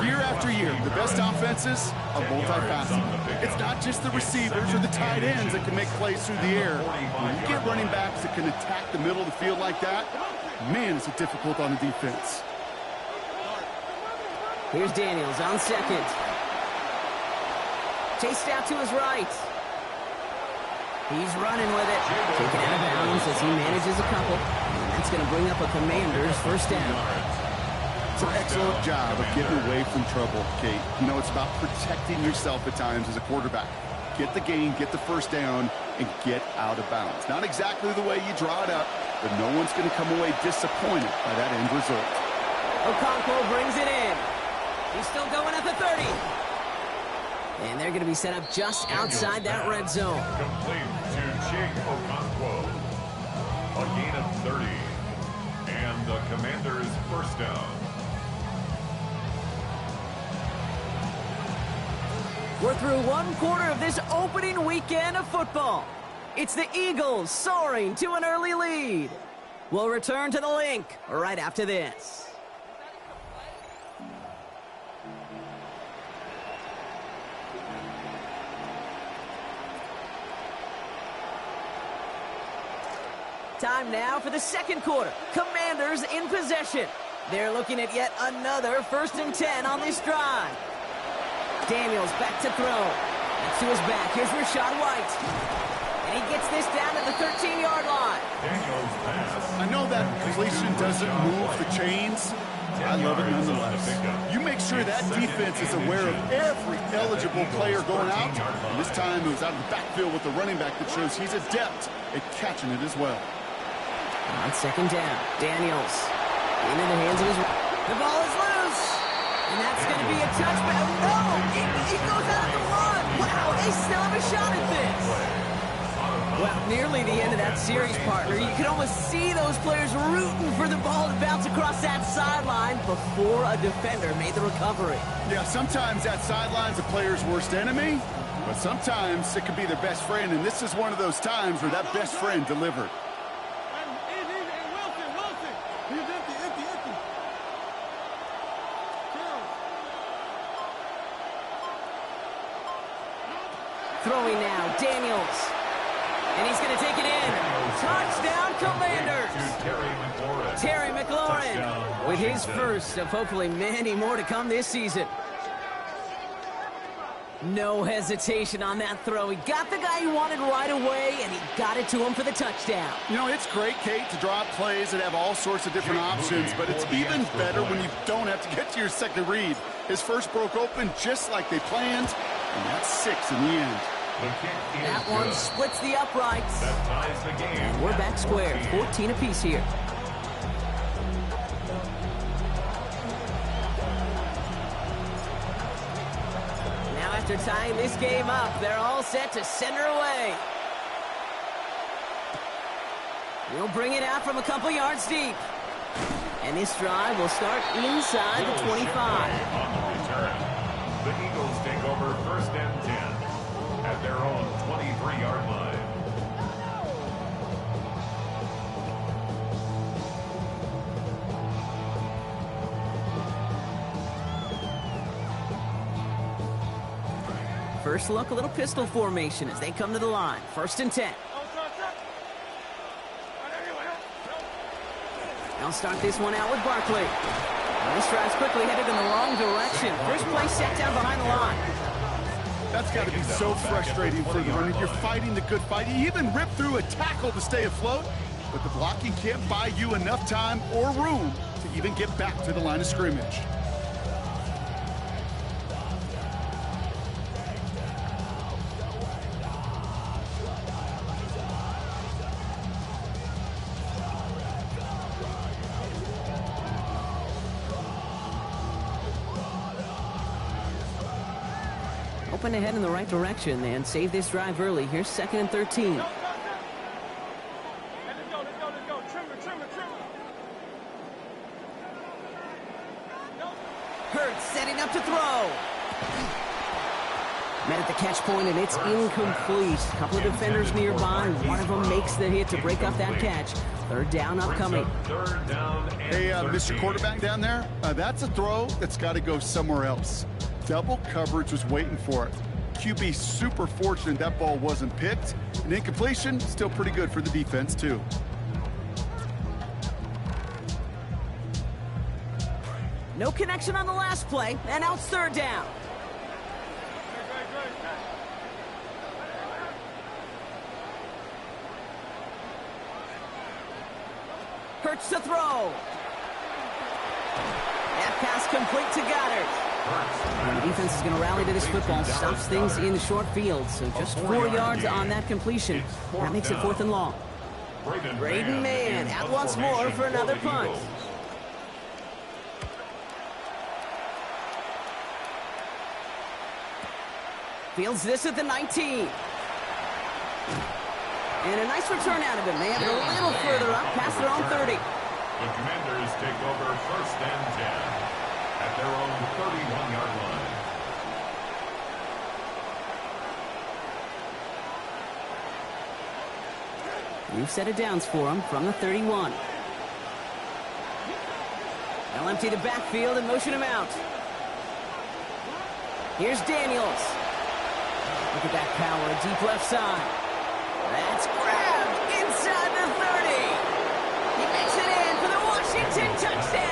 Year after year, the best offenses are multifaceted. It's not just the receivers or the tight ends that can make plays through the air. When you get running backs that can attack the middle of the field like that, man, is it difficult on the defense. Here's Daniels on 2nd. Chased out to his right. He's running with it. Taken out of bounds as he manages a couple. And that's going to bring up a Commanders 1st down. It's an excellent job of getting away from trouble, Kate. You know, it's about protecting yourself at times as a quarterback. Get the gain, get the 1st down, and get out of bounds. Not exactly the way you draw it up, but no one's going to come away disappointed by that end result. Okonkwo brings it in. He's still going at the 30. And they're going to be set up just outside that red zone. Complete to Jake Okonkwo. A gain of 30. And the Commanders' 1st down. We're through 1/4 of this opening weekend of football. It's the Eagles soaring to an early lead. We'll return to the link right after this. Time now for the 2nd quarter. Commanders in possession. They're looking at yet another 1st and 10 on this drive. Daniels back to throw. That's to his back. Here's Rachaad White. And he gets this down at the 13-yard line. Daniels pass. I know that completion doesn't move the chains. I love it nonetheless. You make sure that defense is aware of every eligible player going out. And this time it was out of the backfield with the running back that shows he's adept at catching it as well. On 2nd down, Daniels into the hands of his... The ball is loose. And that's going to be a touchback. No! He goes out at the 1. Wow, they still have a shot at this. Well, nearly the end of that that series, partner. You can almost see those players rooting for the ball to bounce across that sideline before a defender made the recovery. Yeah, sometimes that sideline's a player's worst enemy, but sometimes it can be their best friend, and this is one of those times where that best friend delivered. Throwing now, Daniels. And he's going to take it in. Touchdown, Commanders. Terry McLaurin with his first of hopefully many more to come this season. No hesitation on that throw. He got the guy he wanted right away, and he got it to him for the touchdown. You know, it's great, Kate, to draw up plays that have all sorts of different options, but it's even better when you don't have to get to your second read. His first broke open just like they planned, and that's 6 in the end. That one splits the uprights. And we're back square, 14 apiece here. Now after tying this game up, they're all set to send her away. We'll bring it out from a couple yards deep. And this drive will start inside the 25. The Eagles take over 1st and 10 at their own 23-yard line. First look, a little pistol formation as they come to the line. 1st and 10. They'll start this one out with Barkley. This drive's quickly headed in the wrong direction. First play set down behind the line. That's got to be so frustrating for the runner. You're fighting the good fight. You even rip through a tackle to stay afloat, but the blocking can't buy you enough time or room to even get back to the line of scrimmage. Open ahead in the right direction and save this drive early. Here's 2nd and 13. Hurts setting up to throw. Met at the catch point, and it's incomplete. A couple of defenders nearby. One of them makes the hit to break up that catch. 3rd down upcoming. Hey, Mr. Quarterback down there, that's a throw that's got to go somewhere else. Double coverage was waiting for it. QB super fortunate that ball wasn't picked. An incompletion, still pretty good for the defense, too. No connection on the last play, and now it's 3rd down. Hurts to throw. That pass complete to Goddard. And the defense is going to rally to this football, stops things in the short field. So just 4 yards on that completion. That makes it 4th and long. Braden Mann out once more for another punt. Fields this at the 19. And a nice return out of him. They have it a little further up, past their own 30. The Commanders take over 1st and 10 at their own 31-yard line. New set of downs for them from the 31. They'll empty the backfield and motion him out. Here's Daniels. Look at that power, deep left side. That's grabbed inside the 30. He makes it in for the Washington touchdown.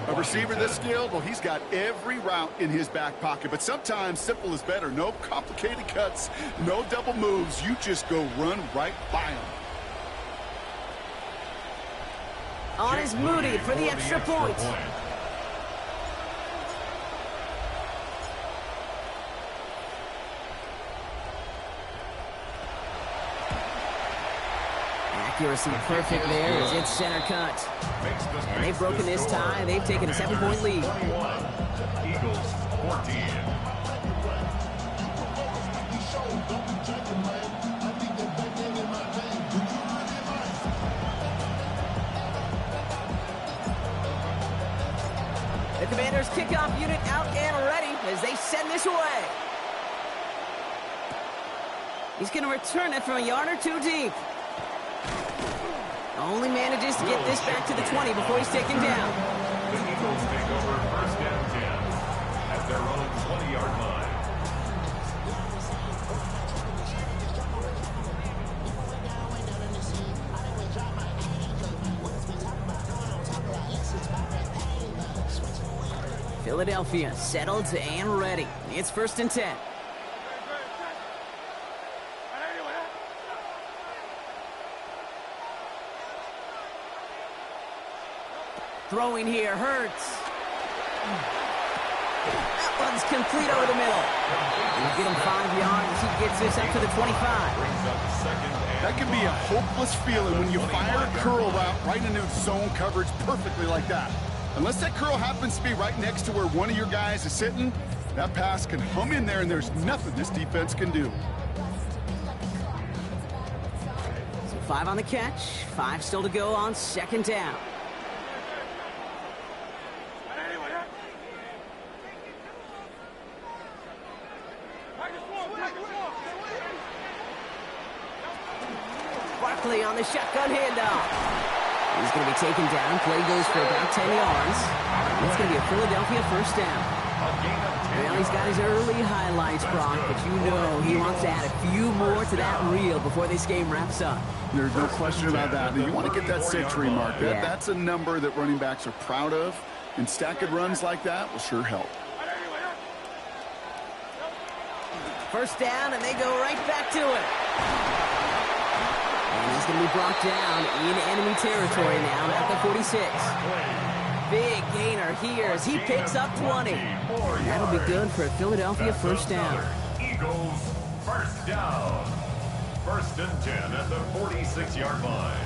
A receiver this skilled, well, he's got every route in his back pocket, but sometimes simple is better. No complicated cuts, no double moves. You just go run right by him. On is Moody for the extra point. Accuracy perfect there as it's center cut. And they've broken this tie. They've taken a 7-point lead. Eagles 14. The Commanders' kickoff unit out and ready as they send this away. He's going to return it from a yard or two deep. Only manages to get this back to the 20 before he's taken down. The Eagles take over first down 10 at their own 20-yard line. Philadelphia settled and ready. It's first and 10. Throwing here hurts. That one's complete over the middle. He'll get him 5 yards. He gets this up to the 25. That can be a hopeless feeling when you fire a curl out right into zone coverage perfectly like that. Unless that curl happens to be right next to where one of your guys is sitting, that pass can hum in there and there's nothing this defense can do. So 5 on the catch, 5 still to go on second down. Barkley on the shotgun handoff. He's going to be taken down. Play goes for about 10 yards. It's going to be a Philadelphia first down. Well, he's got his early highlights, Brock, but you know he wants to add a few more to that reel before this game wraps up. There's no question about that. You want to get that century mark. Yeah. That's a number that running backs are proud of, and stacking runs like that will sure help. First down, and they go right back to it. And he's going to be brought down in enemy territory now at the 46. Big gainer here as he picks up 20. That'll be good for a Philadelphia first down. Eagles first down. First and 10 at the 46-yard line.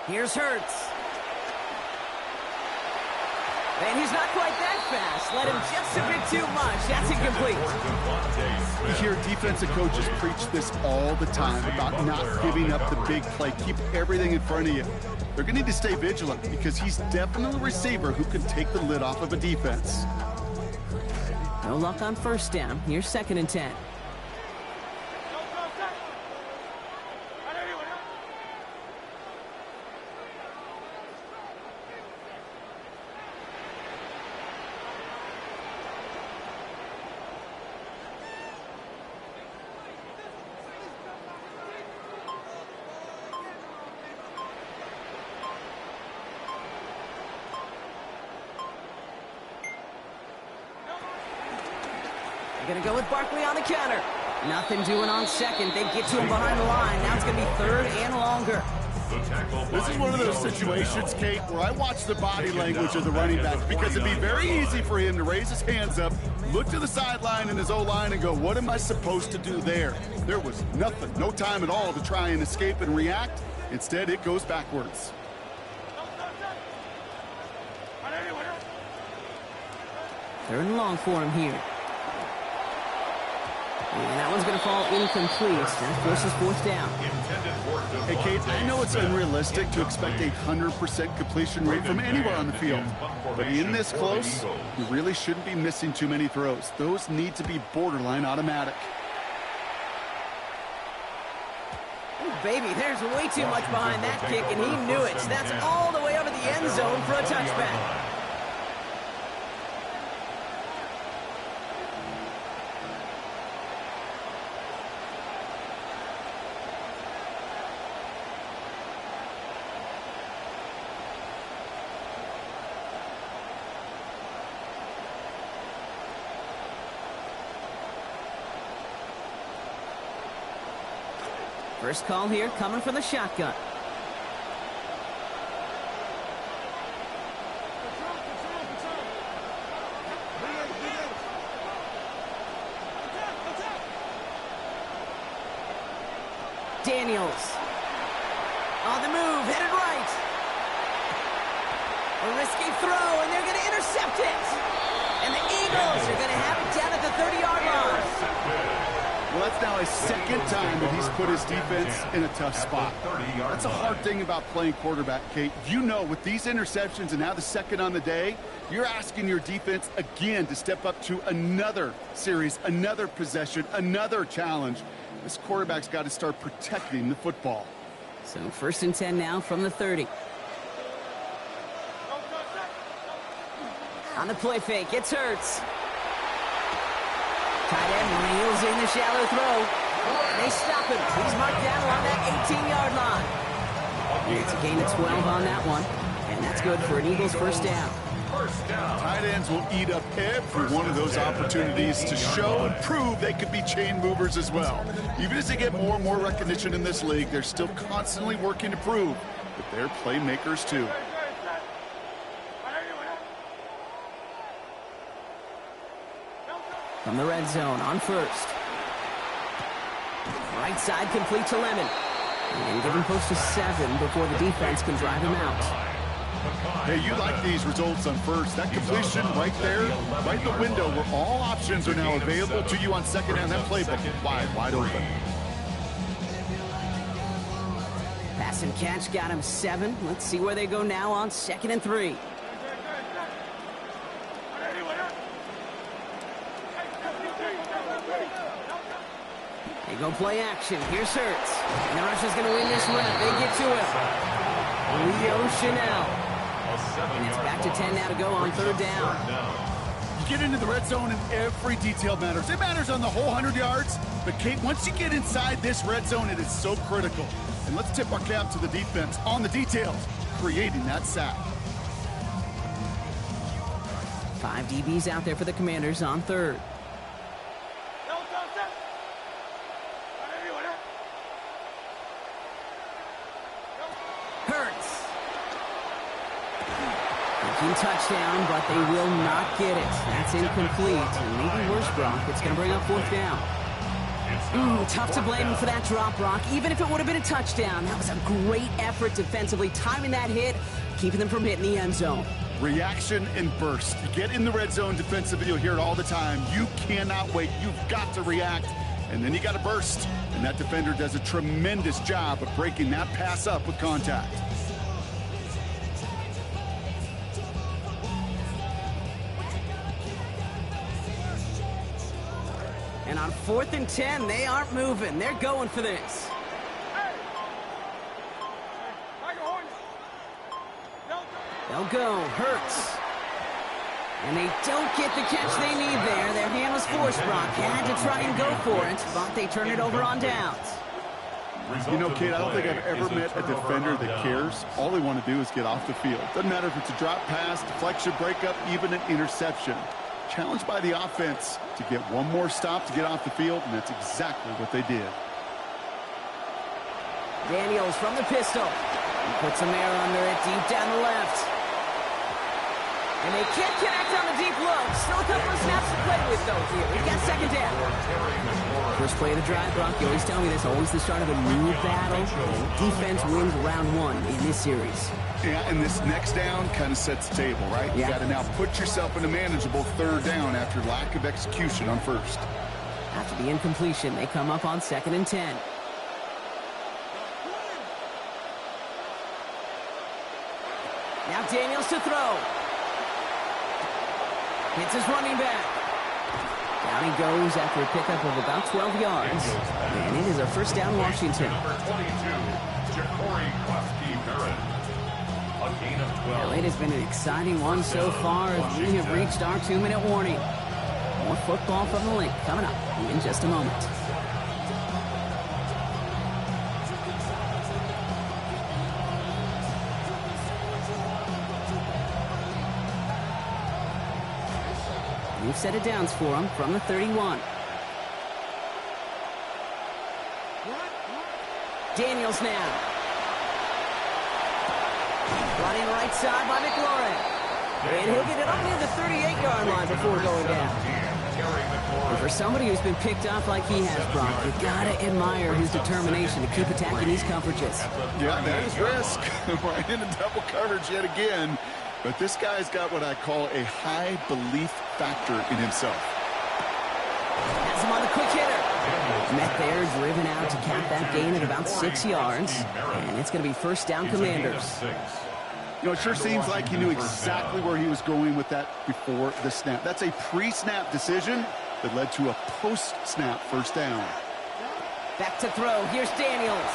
Here's Hurts. And he's not quite that fast. Let him just a bit too much. That's incomplete. You hear defensive coaches preach this all the time about not giving up the big play. Keep everything in front of you. They're going to need to stay vigilant because he's definitely a receiver who can take the lid off of a defense. No luck on first down. Here's second and 10. Going to go with Barkley on the counter. Nothing doing on second. They get to him behind the line. Now it's going to be third and longer. This is one of those situations, Kate, where I watch the body language of the running back because it'd be very easy for him to raise his hands up, look to the sideline in his O-line and go, what am I supposed to do there? There was nothing, no time at all to try and escape and react. Instead, it goes backwards. Third and long for him here. And that one's going to fall incomplete. That forces fourth down. Hey, Kate, I know it's unrealistic to expect a 100% completion rate from anywhere on the field. But in this close, you really shouldn't be missing too many throws. Those need to be borderline automatic. Ooh, baby, there's way too much behind that kick, and he knew it. So that's all the way over the end zone for a touchback. First call here coming from the shotgun. Daniels. On the move, headed right. A risky throw, and they're going to intercept it. And the Eagles are going to have it down at the 30-yard line. Well, that's now his second time that he's put his defense in a tough spot. That's a hard thing about playing quarterback, Kate. You know, with these interceptions and now the second on the day, you're asking your defense again to step up to another series, another possession, another challenge. This quarterback's got to start protecting the football. So 1st and 10 now from the 30. On the play fake, it's Hurts. Tight end reels in the shallow throw. They stop him. He's marked down along that 18-yard line. And it's a gain of 12 on that one. And that's good for an Eagles first down. Tight ends will eat up every one of those opportunities to show and prove they could be chain movers as well. Even as they get more and more recognition in this league, they're still constantly working to prove that they're playmakers too. From the red zone on first. Right side complete to Lemon. And give him close to 7 before the defense can drive him out. Hey, you like these results on first. That completion right there, right in the window where all options are now available to you on second down. That playbook wide open. Pass and catch got him 7. Let's see where they go now on 2nd and 3. They go play action. Here's Hurts. And the Russians going to win this rep. They get to it. Leo Chanel. And it's back to 10 now to go on 3rd down. You get into the red zone and every detail matters. It matters on the whole 100 yards. But, Kate, once you get inside this red zone, it is so critical. And let's tip our cap to the defense on the details, creating that sack. 5 DBs out there for the Commanders on 3rd. Touchdown, but they will not get it. That's incomplete. And maybe worse, Brock. It's going to bring up 4th down. Tough to blame him for that drop, Brock. Even if it would have been a touchdown, that was a great effort defensively, timing that hit, keeping them from hitting the end zone. Reaction and burst. You get in the red zone defensively, you'll hear it all the time. You cannot wait. You've got to react, and then you got to burst. And that defender does a tremendous job of breaking that pass up with contact. And on 4th and 10, they aren't moving. They're going for this. They'll go. Hurts. And they don't get the catch they need there. Their hand was forced, Brock. Had to try and go for it, but they turn it over on downs. You know, Kate, I don't think I've ever met a defender that cares. All they want to do is get off the field. Doesn't matter if it's a drop pass, deflection, breakup, even an interception. Challenged by the offense to get one more stop to get off the field, and that's exactly what they did. Daniels from the pistol. He puts some air under it, deep down the left. And they can't connect on the deep low. Still a couple of snaps to play with, though, here. We've got 2nd down. First play of the drive, Brock. You always tell me this, always the start of a new battle. Defense wins round 1 in this series. Yeah, and this next down kind of sets the table, right? You got to now put yourself in a manageable 3rd down after lack of execution on first. After the incompletion, they come up on 2nd and 10. Now Daniels to throw. Hits his running back. Down he goes after a pickup of about 12 yards. And it is a 1st down, Washington. Number 22, gain of 12. Well, it has been an exciting one so far as we have reached our 2-minute warning. More football from the link coming up in just a moment. New set of downs for him from the 31. Daniels now. Running right side by McLaurin. And he'll get it up near the 38-yard line before going down. carrying the And court. for somebody who's been picked off like he has, Brock, you gotta admire his determination to keep attacking these coverages. Yeah, that is risk. Right into double coverage yet again. But this guy's got what I call a high belief factor in himself. Has him on the quick hitter. Met there, driven out to cap that gain at about 6 yards. And it's going to be first down, Commanders. You know, it sure seems like he knew exactly where he was going with that before the snap. That's a pre-snap decision that led to a post-snap first down. Back to throw. Here's Daniels.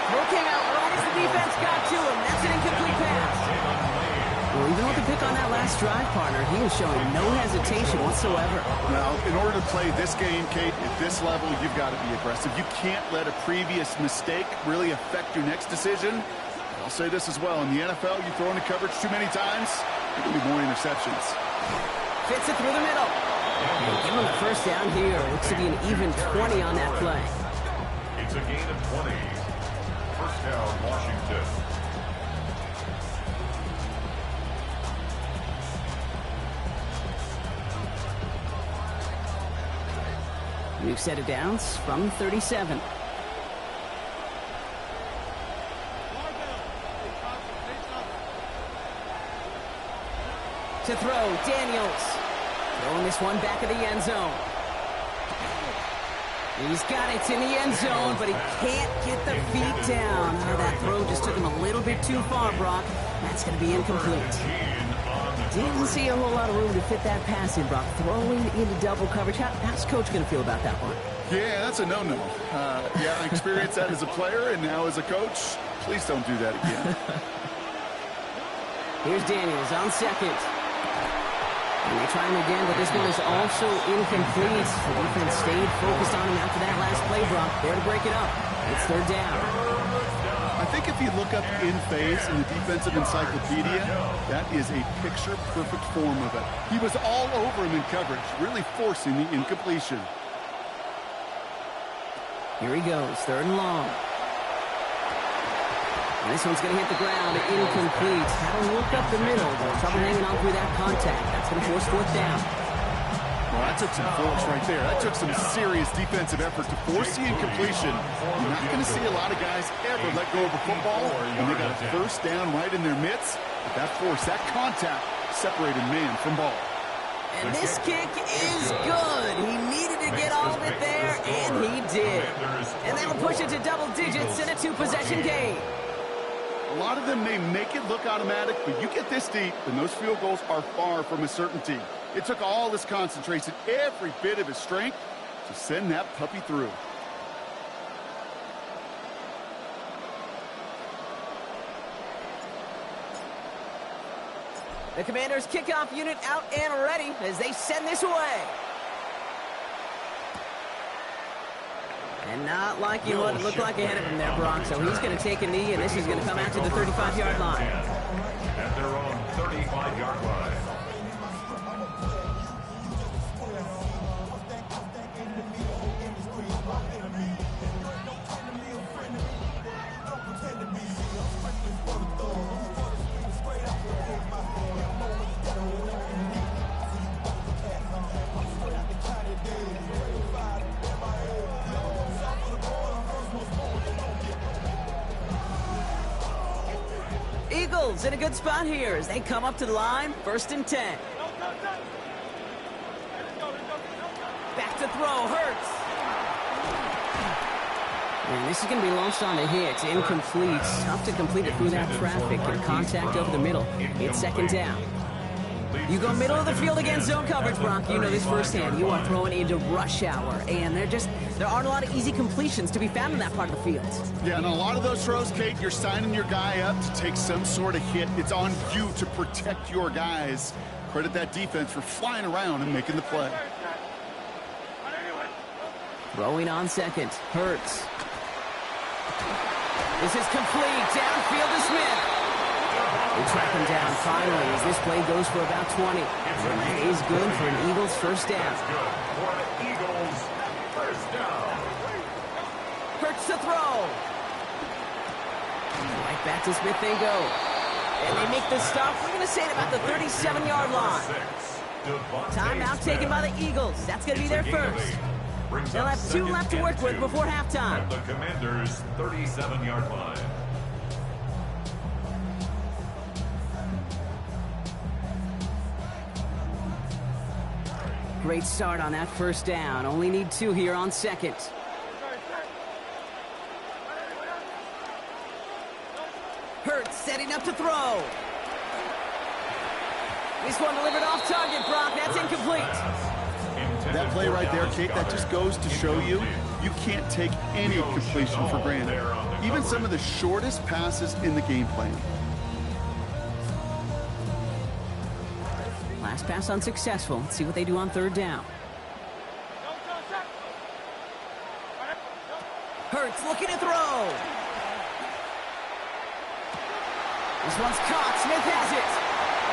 Throw came out right as the defense got to him. That's an incomplete pass. Well, even with the pick on that last drive, partner, he was showing no hesitation whatsoever. Now, in order to play this game, Kate, at this level, you've got to be aggressive. You can't let a previous mistake really affect your next decision. I'll say this as well. In the NFL, you throw into coverage too many times, there will be more interceptions. Fits it through the middle. And give him the first down here. Looks to be an even 20 on that play. It's a gain of 20. First down, Washington. New set of downs from 37. To throw, Daniels. Throwing this one back of the end zone. He's got it in the end zone, but he can't get the feet down. Oh, that throw just took him a little bit too far, Brock. That's going to be incomplete. Didn't see a whole lot of room to fit that pass in, Brock. Throwing into double coverage. How's Coach going to feel about that one? Yeah, that's a no-no. Yeah, I experienced that as a player and now as a coach. Please don't do that again. Here's Daniels on second. And they try him again, but this one is also incomplete. The defense stayed focused on him after that last play, Brock. There to break it up. It's third down. I think if you look up in phase in the defensive encyclopedia, that is a picture-perfect form of it. He was all over him in coverage, really forcing the incompletion. Here he goes, third and long. And this one's going to hit the ground, incomplete. Had to look up the middle, but trouble hanging on through that contact. That's going to force fourth down. Well, that took some force right there. That took some serious defensive effort to force the incompletion. You're not going to see a lot of guys ever let go of a football when they got a first down right in their midst. But that force, that contact, separated man from ball. And this kick is good. He needed to get all of it there, and he did. And that'll push it to double digits in a two-possession game. A lot of them may make it look automatic, but you get this deep, and those field goals are far from a certainty. It took all his concentration, every bit of his strength, to send that puppy through. The Commanders' kickoff unit out and ready as they send this away. And not liking what it looked like ahead of him there, Brock. So he's going to take a knee, and this is going to come out to the 35-yard line. At their own 35-yard line. Eagles in a good spot here as they come up to the line, 1st and 10. Back to throw, Hurts. And this is going to be launched on a hit, incomplete. Tough to complete it through that traffic and contact over the middle. It's 2nd down. You go middle of the field against zone coverage, Brock. You know this firsthand. You are throwing into rush hour, and there aren't a lot of easy completions to be found in that part of the field. Yeah, and a lot of those throws, Kate, you're signing your guy up to take some sort of hit. It's on you to protect your guys. Credit that defense for flying around and making the play. Throwing on second, Hurts. This is complete. Downfield to Smith. They track him down finally as this play goes for about 20. And that is good for an Eagles first down. For the Eagles, first down. Hurts to throw. Right back to Smith they go. And they make the stop. We're going to say at about the 37-yard line. Timeout taken by the Eagles. That's going to be their first. They'll have 2 left to work with before halftime. At the Commanders' 37-yard line. Great start on that first down. Only need 2 here on second. Hurts setting up to throw. This one delivered off target, Brock. That's incomplete. That play right there, Kate, that just goes to show you, you can't take any completion for granted. Even some of the shortest passes in the game plan. Last pass unsuccessful. Let's see what they do on third down. Hurts looking to throw. This one's caught. Smith has it.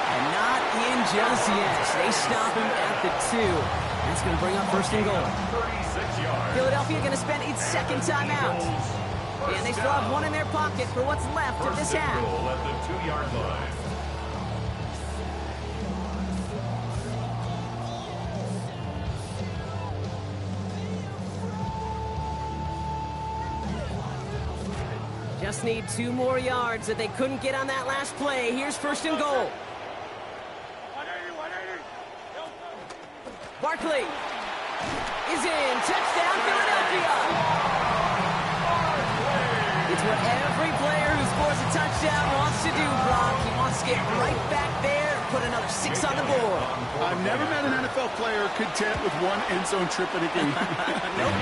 And not in just yet. They stop him at the 2. That's going to bring up first and goal. Philadelphia going to spend its second timeout. And they still have 1 in their pocket for what's left of this half. At the 2-yard line. Just need 2 more yards that they couldn't get on that last play. Here's first and goal. Barkley is in. Touchdown, Philadelphia. It's what every player who scores a touchdown wants to do, Brock. He wants to get right back there and put another 6 on the board. I've never met an NFL player content with 1 end zone trip in a game. Nope.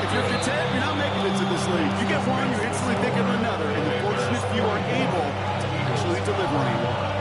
If you're content, you're not making it to this league. You get 1, you're instantly thinking of another. And the fortunate few are able to actually deliver on it.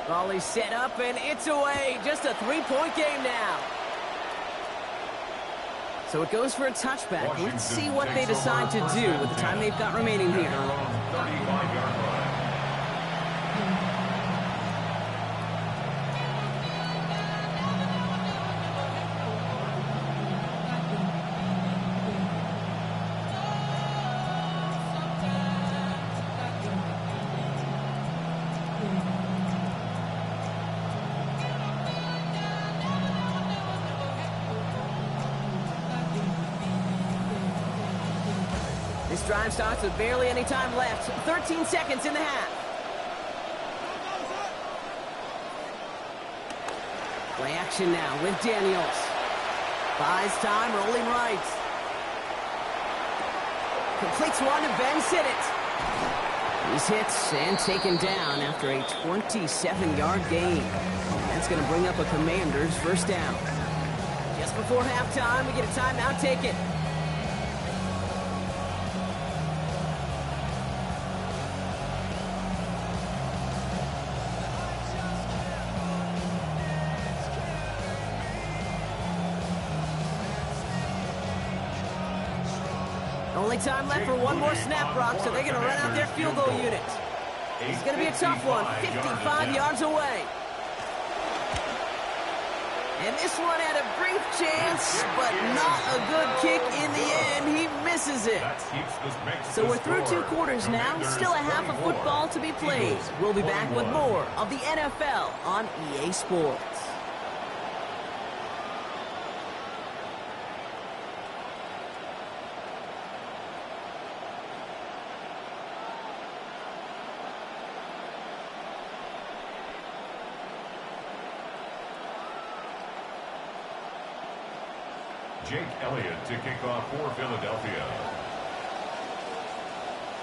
Ball is set up, and it's away. Just a 3-point game now. So it goes for a touchback. Let's see what they decide to do with the time they've got remaining here. 35-yard line. This drive starts with barely any time left. 13 seconds in the half. Play action now with Daniels. Buys time, rolling right. Completes one to Ben Sinnott. He's hit and taken down after a 27-yard gain. That's going to bring up a Commanders first down. Just before halftime, we get a timeout taken. Only time left for one more snap, Brock, so they're going to run out their field goal unit. It's going to be a tough one, 55 yards away. And this one had a brief chance, but not a good kick in the end. He misses it. So we're through 2 quarters now, still a half of football to be played. We'll be back with more of the NFL on EA Sports. Jake Elliott to kick off for Philadelphia.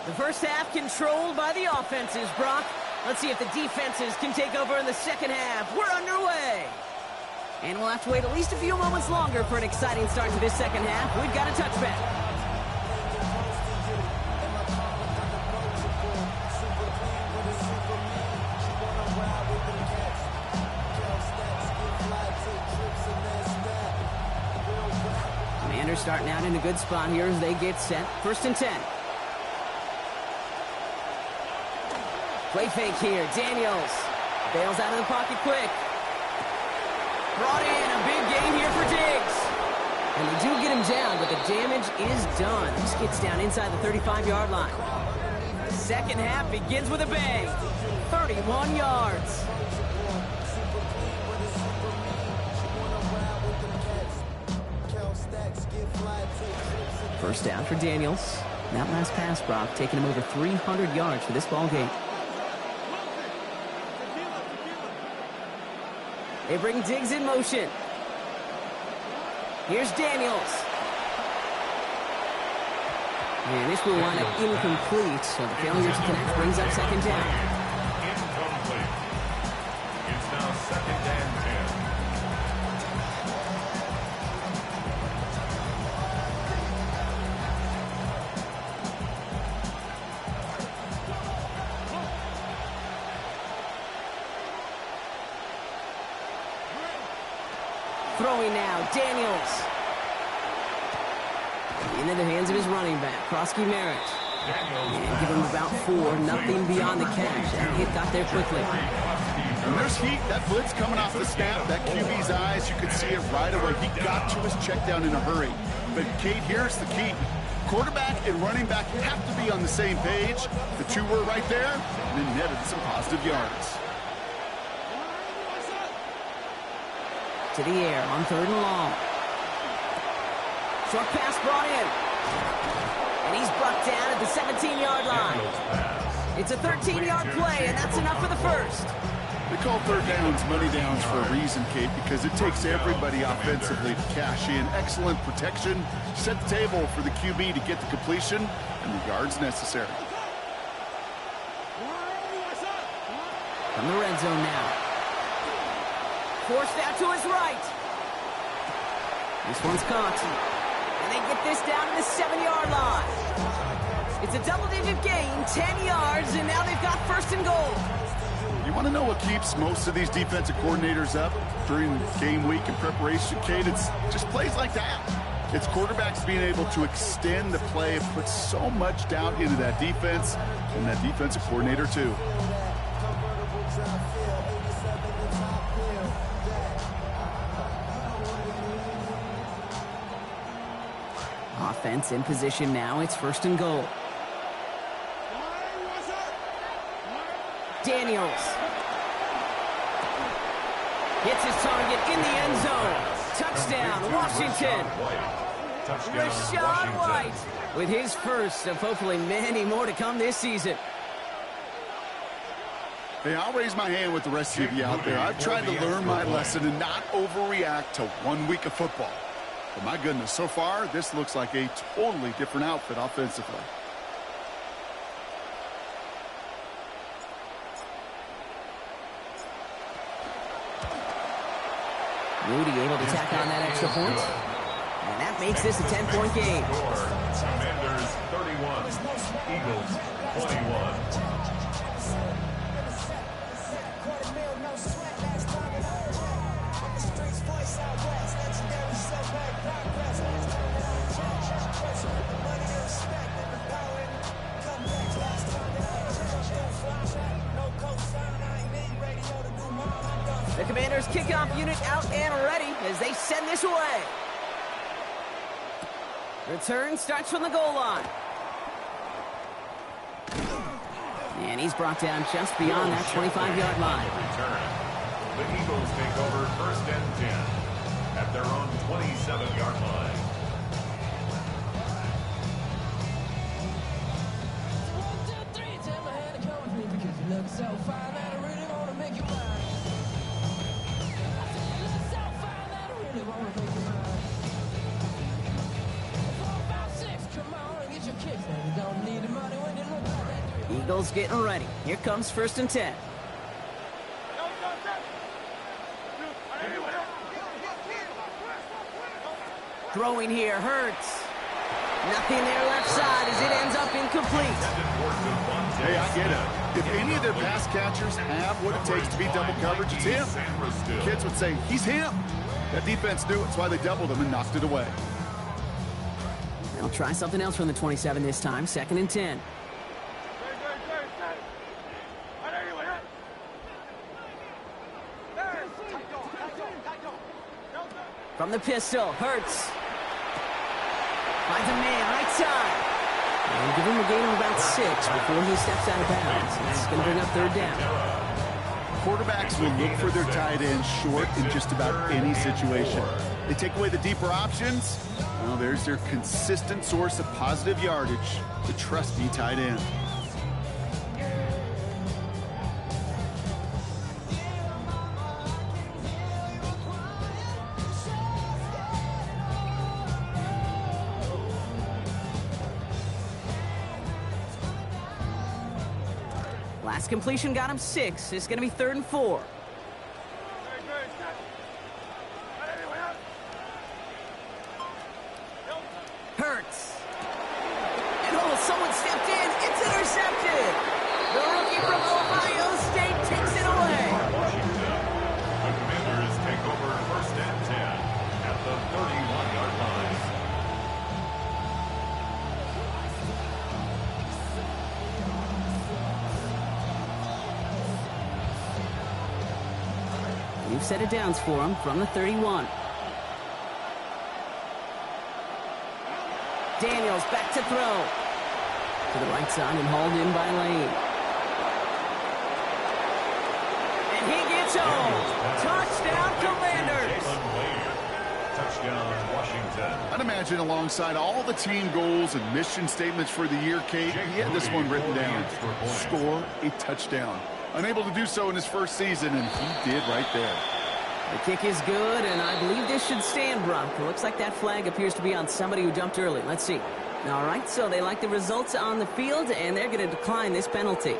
The first half controlled by the offenses, Brock. Let's see if the defenses can take over in the second half. We're underway. And we'll have to wait at least a few moments longer for an exciting start to this second half. We've got a touchback. Commanders starting out in a good spot here as they get set. 1st and 10. Play fake here. Daniels bails out of the pocket quick. Brought in a big gain here for Diggs. And they do get him down, but the damage is done. This gets down inside the 35-yard line. Second half begins with a bang. 31 yards. First down for Daniels. That last pass, Brock, taking him over 300 yards for this ball game. They bring Diggs in motion. Here's Daniels. And this will wind up incomplete, so the failure to connect brings up second down. Incomplete. It's now 2nd and 10. Throwing now, Daniels. Into the hands of his running back, Krosky Merritt. And give him about 4, nothing beyond the catch. That hit got there quickly. And there's heat. That blitz coming off the snap, that QB's eyes, you could see it right away. He got to his check down in a hurry. But, Kate, here's the key. Quarterback and running back have to be on the same page. The two were right there, and it netted some positive yards. To the air on 3rd and long. Short pass brought in. And he's brought down at the 17-yard line. It's a 13-yard play, and that's enough for the first. They call 3rd downs money downs for a reason, Kate, because it takes everybody offensively to cash in. Excellent protection. Set the table for the QB to get the completion and the yards necessary. From the red zone now. Forced out to his right. This one's caught. And they get this down to the 7-yard line. It's a double-digit gain, 10 yards, and now they've got 1st and goal. You want to know what keeps most of these defensive coordinators up during game week and preparation, Kate? It's just plays like that. It's quarterbacks being able to extend the play and put so much doubt into that defense and that defensive coordinator too. Offense in position now. It's 1st and goal. Daniels hits his target in the end zone. Touchdown, Washington. Rachaad White with his first of hopefully many more to come this season. Hey, I'll raise my hand with the rest of you out there. I've tried to learn my lesson and not overreact to 1 week of football. But my goodness, so far, this looks like a totally different outfit offensively. Moody able to tack on that extra point. And that makes this a 10-point game. Commanders 31, Eagles 21. The Commanders' kickoff unit out and ready as they send this away. Return starts from the goal line. And he's brought down just beyond that 25-yard line. The Eagles take over 1st and 10 at their own 27-yard line. Eagles getting ready. Here comes 1st and 10. Throwing here hurts. Nothing there left side as it ends up incomplete. Hey, I get it. If any of their pass catchers have what it takes to beat double coverage, it's him. Kids would say, he's him. That defense knew it. That's why they doubled him and knocked it away. They'll try something else from the 27 this time. 2nd and 10. From the pistol, Hurts. Finds a man, right side. And give him a gain of about 6 before he steps out of bounds. It's going to bring up 3rd down. Quarterbacks will look for their tight end short in just about any situation. They take away the deeper options. Well, there's their consistent source of positive yardage, the trusty tight end. Last completion got him 6. It's going to be 3rd and 4. Hurts. And someone stepped in. It's intercepted. The rookie from Ohio State takes it away. The Commanders take over 1st and 10 at the 31-yard line. You've set it downs for him from the 31. Daniels back to throw. To the right side and hauled in by Lane. And he gets home. Touchdown, Commanders. Touchdown, Washington. I'd imagine alongside all the team goals and mission statements for the year, Kate, he had this one written down. Score a touchdown. Unable to do so in his first season, and he did right there. The kick is good, and I believe this should stand, Brock. It looks like that flag appears to be on somebody who jumped early. Let's see. All right, so they like the results on the field, and they're going to decline this penalty.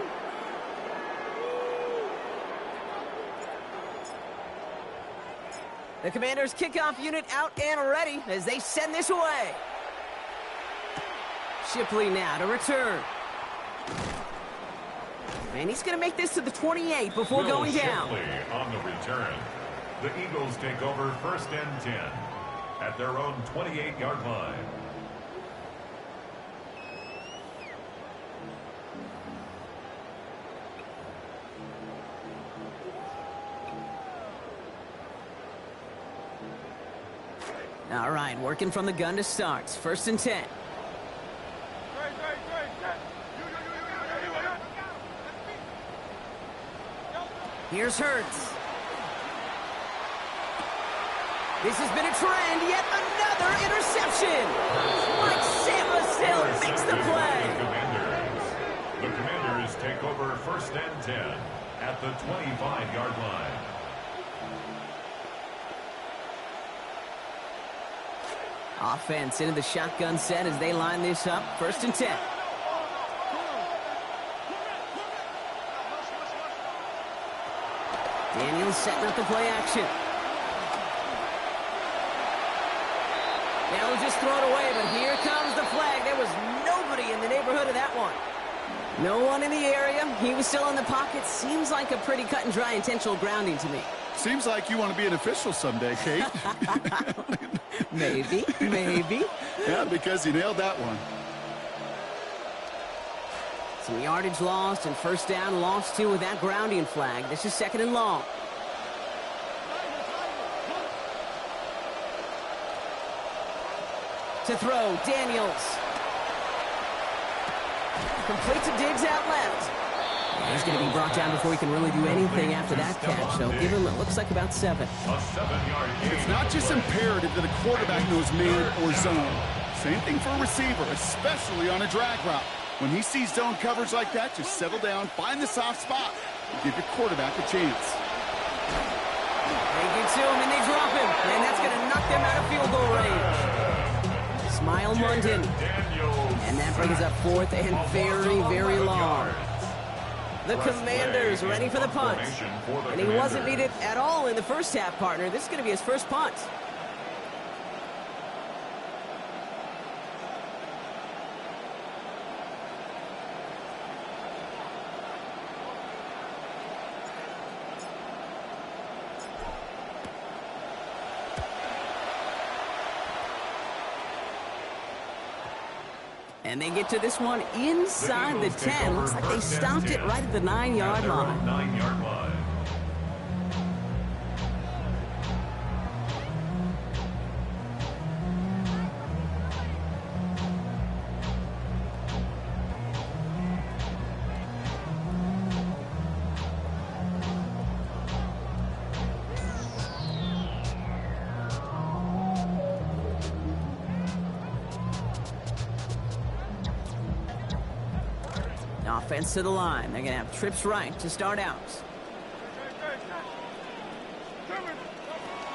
The Commanders' kickoff unit out and ready as they send this away. Shipley now to return. And he's going to make this to the 28 before going down. Shipley on the return. The Eagles take over 1st and 10 at their own 28-yard line. All right, working from the gun to start. 1st and 10. Here's Hurts. This has been a trend, yet another interception. Mike Sandler still makes the play. The Commanders take over 1st and 10 at the 25-yard line. Offense into the shotgun set as they line this up. 1st and 10. Daniels setting up the play action. Now we'll just throw it away, but here comes the flag. There was nobody in the neighborhood of that one. No one in the area. He was still in the pocket. Seems like a pretty cut and dry intentional grounding to me. Seems like you want to be an official someday, Kate. Maybe, maybe. Yeah, because you nailed that one. Some yardage lost and 1st down lost too with that grounding flag. This is 2nd and long. To throw, Daniels. Complete to Diggs out left. He's going to be brought down before he can really do anything after that catch. So give him, it looks like about 7. A 7-yard gain. It's not just imperative that a quarterback knows man or zone. Same thing for a receiver, especially on a drag route. When he sees zone coverage like that, just settle down, find the soft spot, and give your quarterback a chance. They get to him and they drop him, and that's going to knock them out of field goal range. Smile London, and that brings up 4th and very, very long. The Commanders ready for the punt, and he wasn't needed at all in the first half, partner. This is going to be his first punt. And they get to this one inside the 10. Looks like they stopped it right at the 9-yard line. 9-yard line. Offense to the line. They're going to have trips right to start out.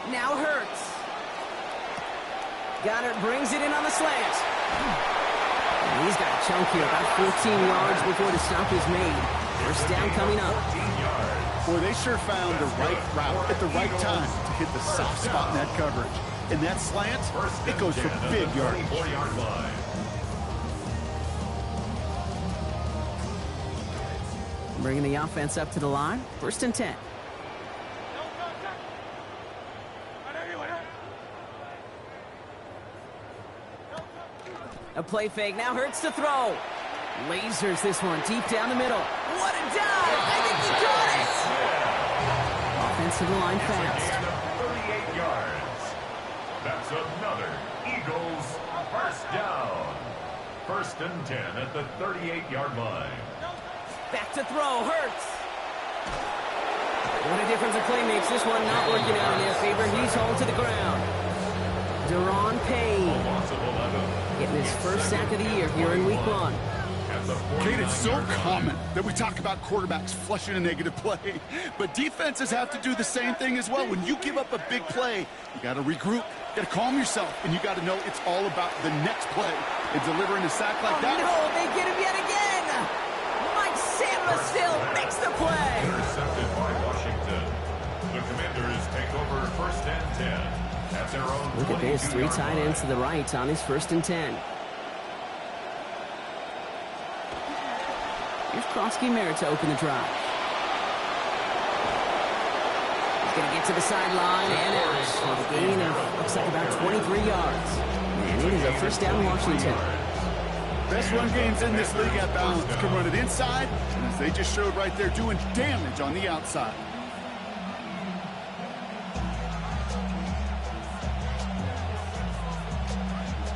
Now Hurts. Goddard brings it in on the slant. And he's got a chunk here, about 14 yards before the stop is made. First down coming up. Boy, they sure found the right route at the right time to hit the soft spot in that coverage. And that slant, it goes for big yardage. 4-yard line. Bringing the offense up to the line. First and 10. A play fake. Now Hurts to throw. Lasers this one deep down the middle. What a dive! I think he caught it! Offense to the line fast. 38 yards. That's another Eagles first down. First and 10 at the 38-yard line. Back to throw, Hurts. What a difference a play makes. This one not working out in their favor. He's hauled to the ground. Deron Payne getting his first sack of the year here in week 1. Kate, it's so common that we talk about quarterbacks flushing a negative play, but defenses have to do the same thing as well. When you give up a big play, you got to regroup, you got to calm yourself, and you got to know it's all about the next play. And delivering a sack like that. No, they get him yet again. Sandra still makes the play. Intercepted by Washington. The Commanders take over first and 10 at their own. Look at this, 3 tight ends to the right on his first and 10. Here's Krosky Merritt to open the drive. He's going to get to the sideline and out. A gain of looks like about 23 yards. And it is a first down Washington. Best run games in this league at balance. Can run it inside, and as they just showed right there, doing damage on the outside.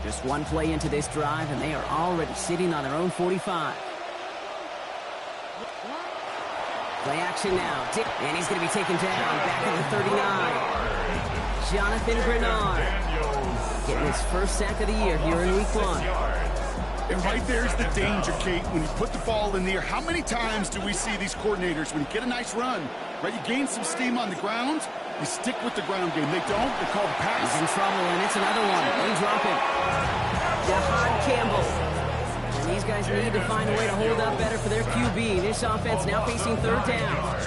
Just one play into this drive, and they are already sitting on their own 45. Play action now. And he's going to be taken down back at the 39. Jonathan Grenard getting his first sack of the year here in week 1. And right there's the danger, Kate, when you put the ball in the air. How many times do we see these coordinators, when you get a nice run, right, you gain some steam on the ground, you stick with the ground game. They don't, they call the pass. He's in trouble, and it's another one. They drop him. Jahan Campbell. And these guys need to find a way to hold up better for their QB. This offense now facing third down.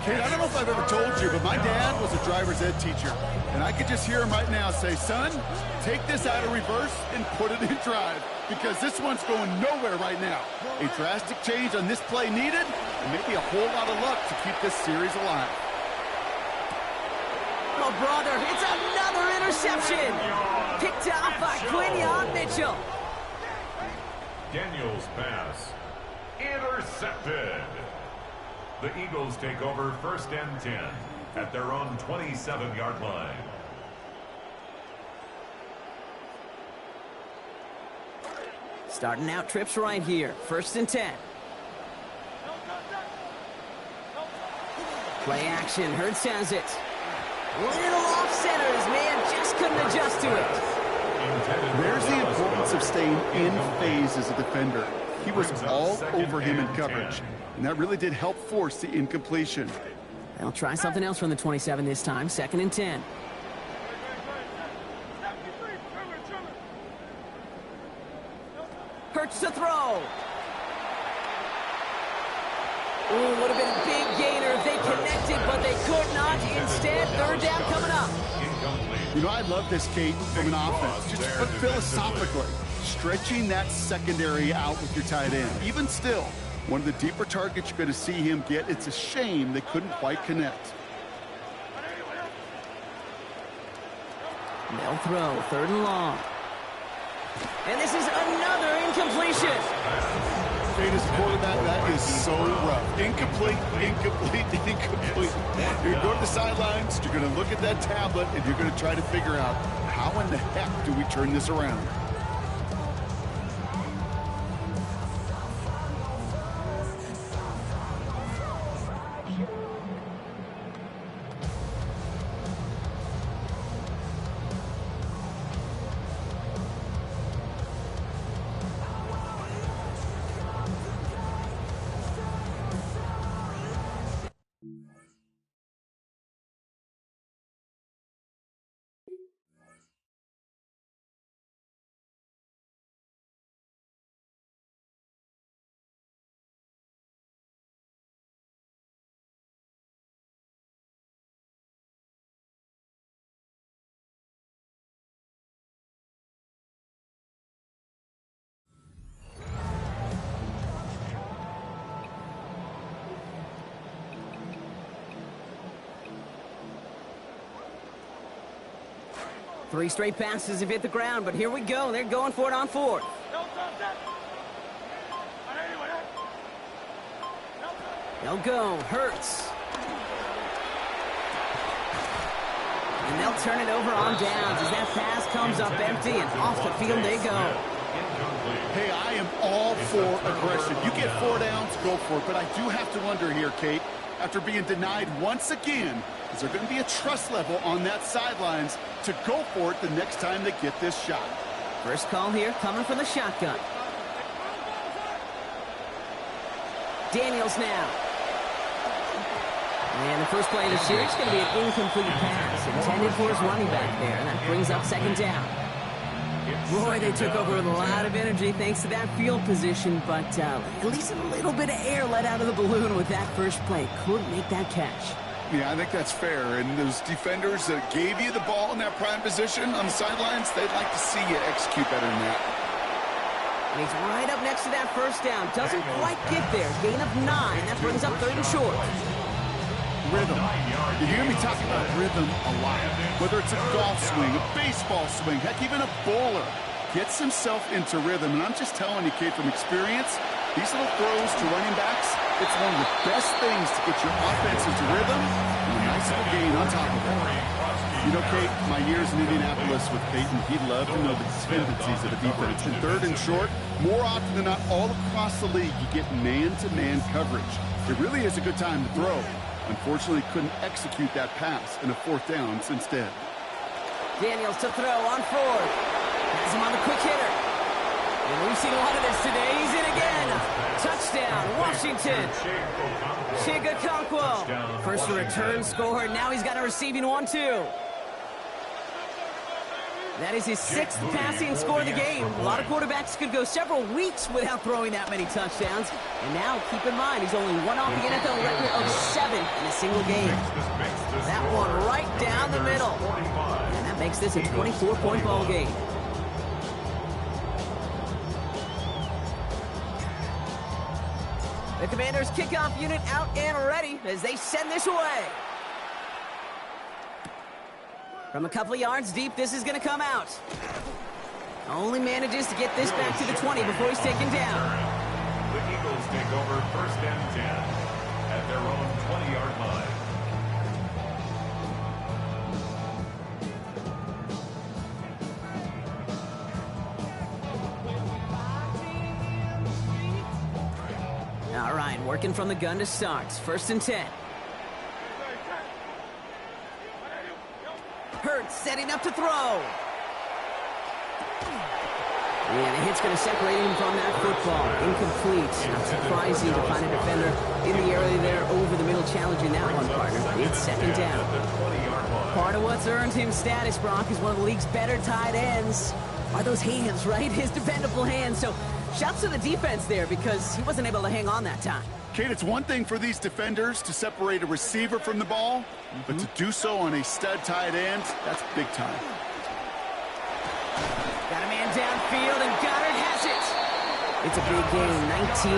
Kate, I don't know if I've ever told you, but my dad was a driver's ed teacher. And I could just hear him right now say, son, take this out of reverse and put it in drive. Because this one's going nowhere right now. A drastic change on this play needed, and maybe a whole lot of luck to keep this series alive. Oh, brother, it's another interception. Picked off by Quinion Mitchell. Daniels pass. Intercepted. The Eagles take over first and 10 at their own 27-yard line. Starting out trips right here. First and 10. Play action. Hurts has it. Little off center. His man just couldn't adjust to it. There's the importance of staying in phase as a defender. He was all over him in coverage, and that really did help force the incompletion. They'll try something else from the 27 this time. Second and 10. Hurts to throw. Ooh, would have been a big gainer if they connected, but they could not. Instead, third down coming up. You know, I love this, Kate, from an offense. Just philosophically, stretching that secondary out with your tight end. Even still, one of the deeper targets you're going to see him get. It's a shame they couldn't quite connect. They'll throw. Third and long. And this is another incompletion. Kate, as a quarterback, that is so rough. Incomplete, incomplete, incomplete. You're going to go to the sidelines, you're going to look at that tablet, and you're going to try to figure out how in the heck do we turn this around. Three straight passes have hit the ground, but here we go. They're going for it on fourth. They'll go. Hurts. And they'll turn it over on downs as that pass comes up empty, and off the field they go. Hey, I am all for aggression. You get 4 downs, go for it. But I do have to wonder here, Kate, after being denied once again, is there going to be a trust level on that sidelines to go for it the next time they get this shot? First call here coming from the shotgun. Daniels now. And the first play of the series is going to be an incomplete pass intended for his running back there. And that brings up second down. Boy, they took over with a lot of energy thanks to that field position, but at least a little bit of air let out of the balloon with that first play. Couldn't make that catch. Yeah, I think that's fair. And those defenders that gave you the ball in that prime position on the sidelines, they'd like to see you execute better than that. And he's right up next to that first down. Doesn't quite get there. Gain of 9. That brings up third and short. Rhythm. You hear me talking about rhythm a lot. Whether it's a golf swing, a baseball swing, heck, even a bowler gets himself into rhythm. And I'm just telling you, Kate, from experience, these little throws to running backs, it's one of the best things to get your offense into rhythm and a nice little gain on top of it. You know, Kate, my years in Indianapolis with Peyton, he'd love to know the tendencies of the defense. In third and short, more often than not, all across the league, you get man-to-man coverage. It really is a good time to throw. Unfortunately, couldn't execute that pass in a fourth down instead. Daniels to throw on fourth. Has him on the quick hitter. And we've seen a lot of this today. He's in again. Touchdown, Washington. Chigakonkwo. First return score. Now he's got a receiving one, too. That is his 6th passing score of the game. A lot of quarterbacks could go several weeks without throwing that many touchdowns. And now, keep in mind, he's only one off the NFL record of 7 in a single game. That one right down the middle. And that makes this a 24-point ball game. The Commanders' kickoff unit out and ready as they send this away. From a couple of yards deep, this is going to come out. Only manages to get this back to the 20 before he's taken down. The Eagles take over first and 10 at their own 20-yard line. All right, working from the gun to start. First and 10. Hurts setting up to throw. And a hit's going to separate him from that football. Incomplete. Not surprising to find a defender in the area there over the middle challenging that one, partner. It's second down. Part of what's earned him status, Brock, is one of the league's better tight ends. Are those hands, right? His dependable hands. So shouts to the defense there because he wasn't able to hang on that time. Kate, it's one thing for these defenders to separate a receiver from the ball, but to do so on a stud tight end, that's big time. Got a man downfield, and Goddard has it. It's a big gain,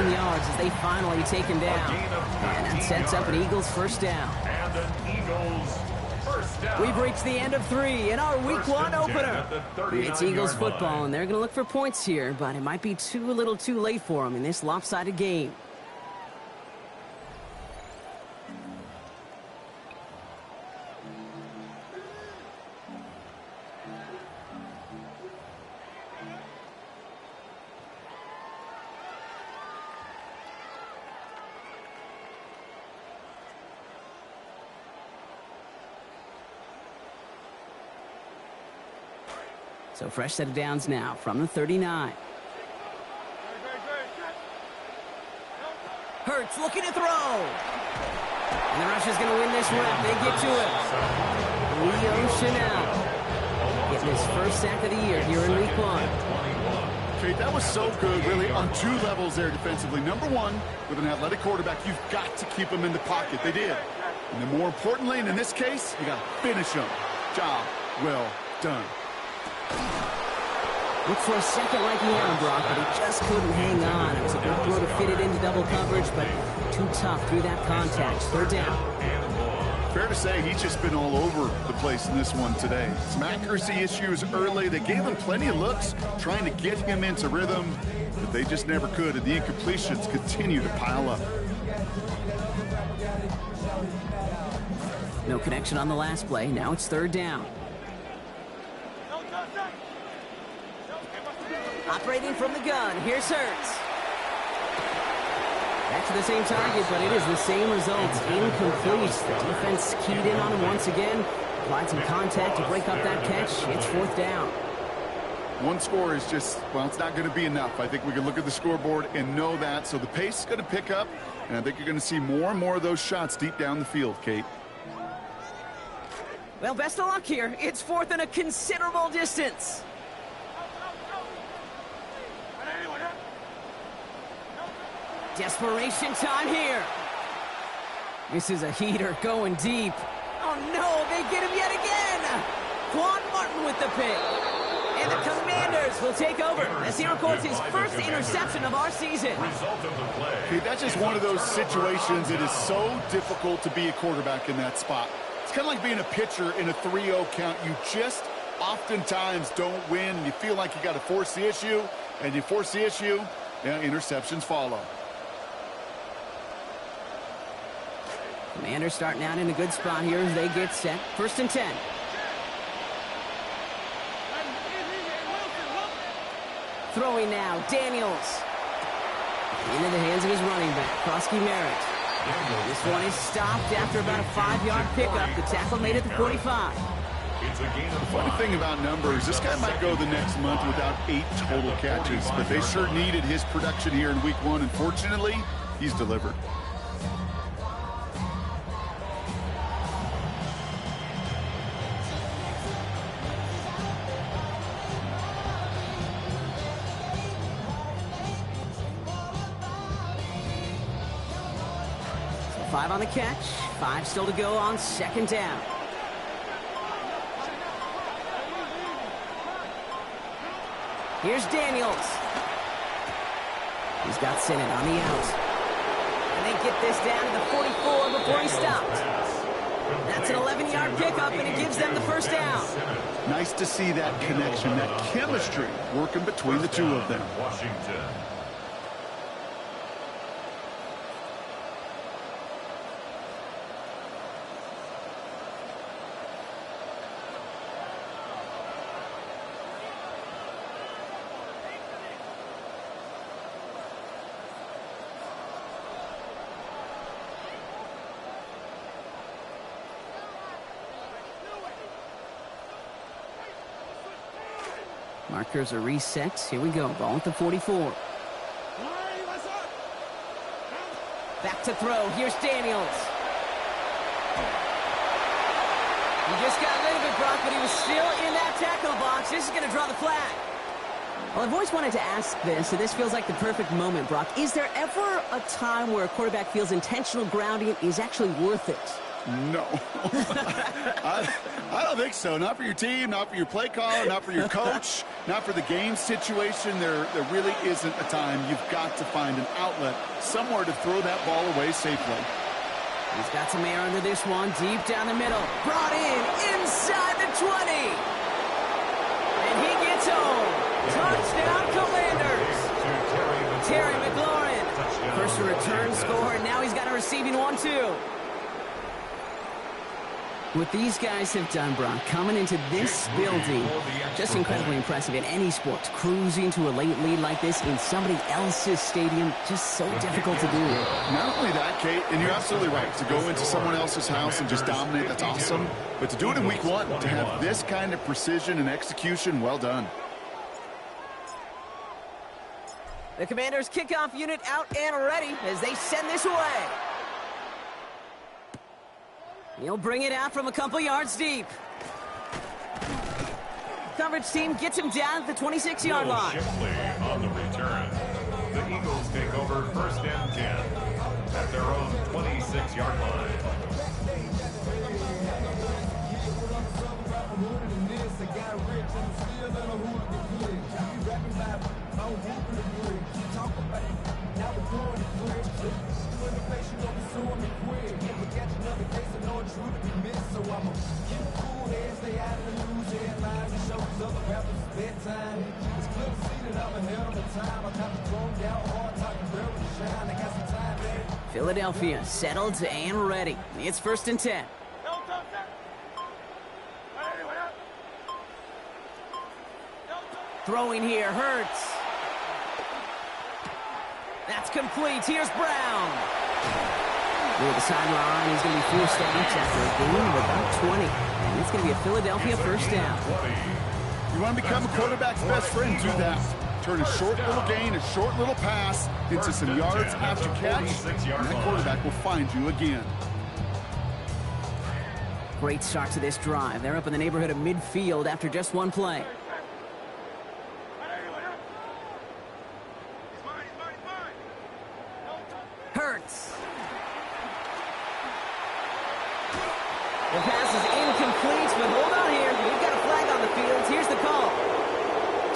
19 yards as they finally take him down. And that sets up an Eagles first down. And an Eagles first First down. We've reached the end of 3 in our Week 1 opener. It's Eagles football, and they're going to look for points here, but it might be too little too late for them in this lopsided game. So fresh set of downs now from the 39. Hurts looking to throw. And the Rush is going to win this rep. They get to it. Leo Chanel getting his first sack of the year here in Week 1. Okay, that was so good, really, on 2 levels there defensively. Number 1, with an athletic quarterback, you've got to keep him in the pocket. They did. And then more importantly, and in this case, you got to finish him. Job well done. Looked for a second like he had, Brock, but he just couldn't hang on. It was a good throw to fit it into double coverage, but too tough through that contact. Third down. Fair to say he's just been all over the place in this one today. Some accuracy issues early. They gave him plenty of looks trying to get him into rhythm, but they just never could, and the incompletions continue to pile up. No connection on the last play. Now it's third down. Operating from the gun, here's Hurts. Back to the same target, but it is the same result. Incomplete. The defense keyed in on him once again. Applied some contact to break up that catch. It's fourth down. One score is just, well, it's not going to be enough. I think we can look at the scoreboard and know that. So the pace is going to pick up, and I think you're going to see more and more of those shots deep down the field, Kate. Well, best of luck here. It's fourth and a considerable distance. Desperation time here. This is a heater going deep. Oh, no, they get him yet again. Quan Martin with the pick. And the Commanders will take over as he records his first interception of our season. Okay, that's just one of those situations. It is so difficult to be a quarterback in that spot. It's kind of like being a pitcher in a 3-0 count. You just oftentimes don't win. You feel like you got to force the issue, and you force the issue, yeah, interceptions follow. Commanders starting out in a good spot here as they get set. First and 10. Throwing now, Daniels. Into the hands of his running back, Krosky Merritt. This one is stopped after about a 5-yard pickup. The tackle made it to 45. It's a gain of 5. Funny thing about numbers, this guy might go the next month without 8 total catches, but they sure needed his production here in Week 1, and fortunately, he's delivered. So 5 on the catch, 5 still to go on second down. Here's Daniels. He's got Sinnott on the out. And they get this down to the 44 before he stopped. That's an 11-yard pickup, and it gives them the first down. Nice to see that connection, that chemistry working between the two of them. Washington. Markers are reset. Here we go. Ball at the 44. Back to throw. Here's Daniels. He just got rid of it, Brock, but he was still in that tackle box. This is going to draw the flag. Well, I've always wanted to ask this, and this feels like the perfect moment, Brock. Is there ever a time where a quarterback feels intentional grounding is actually worth it? No. I don't think so. Not for your team, not for your play caller, not for your coach, not for the game situation. There really isn't a time. You've got to find an outlet, somewhere to throw that ball away safely. He's got some air under this one, deep down the middle. Brought in, inside the 20. And he gets home. Touchdown, Commanders. Terry McLaurin. First return score, and now he's got a receiving one, too. What these guys have done, Brock, coming into this building, just incredibly impressive in any sport. Cruising to a late lead like this in somebody else's stadium, just so difficult to do. Not only that, Kate, and you're absolutely right, to go into someone else's house and just dominate, that's awesome. But to do it in week one, to have this kind of precision and execution, well done. The Commanders' kickoff unit out and ready as they send this away. He'll bring it out from a couple yards deep. Coverage team gets him down at the 26-yard line. Shipley on the return. The Eagles take over 1st and 10 at their own 26-yard line. Philadelphia settled and ready. It's 1st and 10. Throwing here, Hurts. That's complete. Here's Brown. Near the sideline, he's going to be forced out after a gain of about 20. And it's going to be a Philadelphia 1st down. You want to become a quarterback's best friend, do that. Turn a short little gain, a short little pass into some yards after catch, and that quarterback will find you again. Great start to this drive. They're up in the neighborhood of midfield after just one play. Hurts. The pass is incomplete, but hold on here. We've got a flag on the field. Here's the call.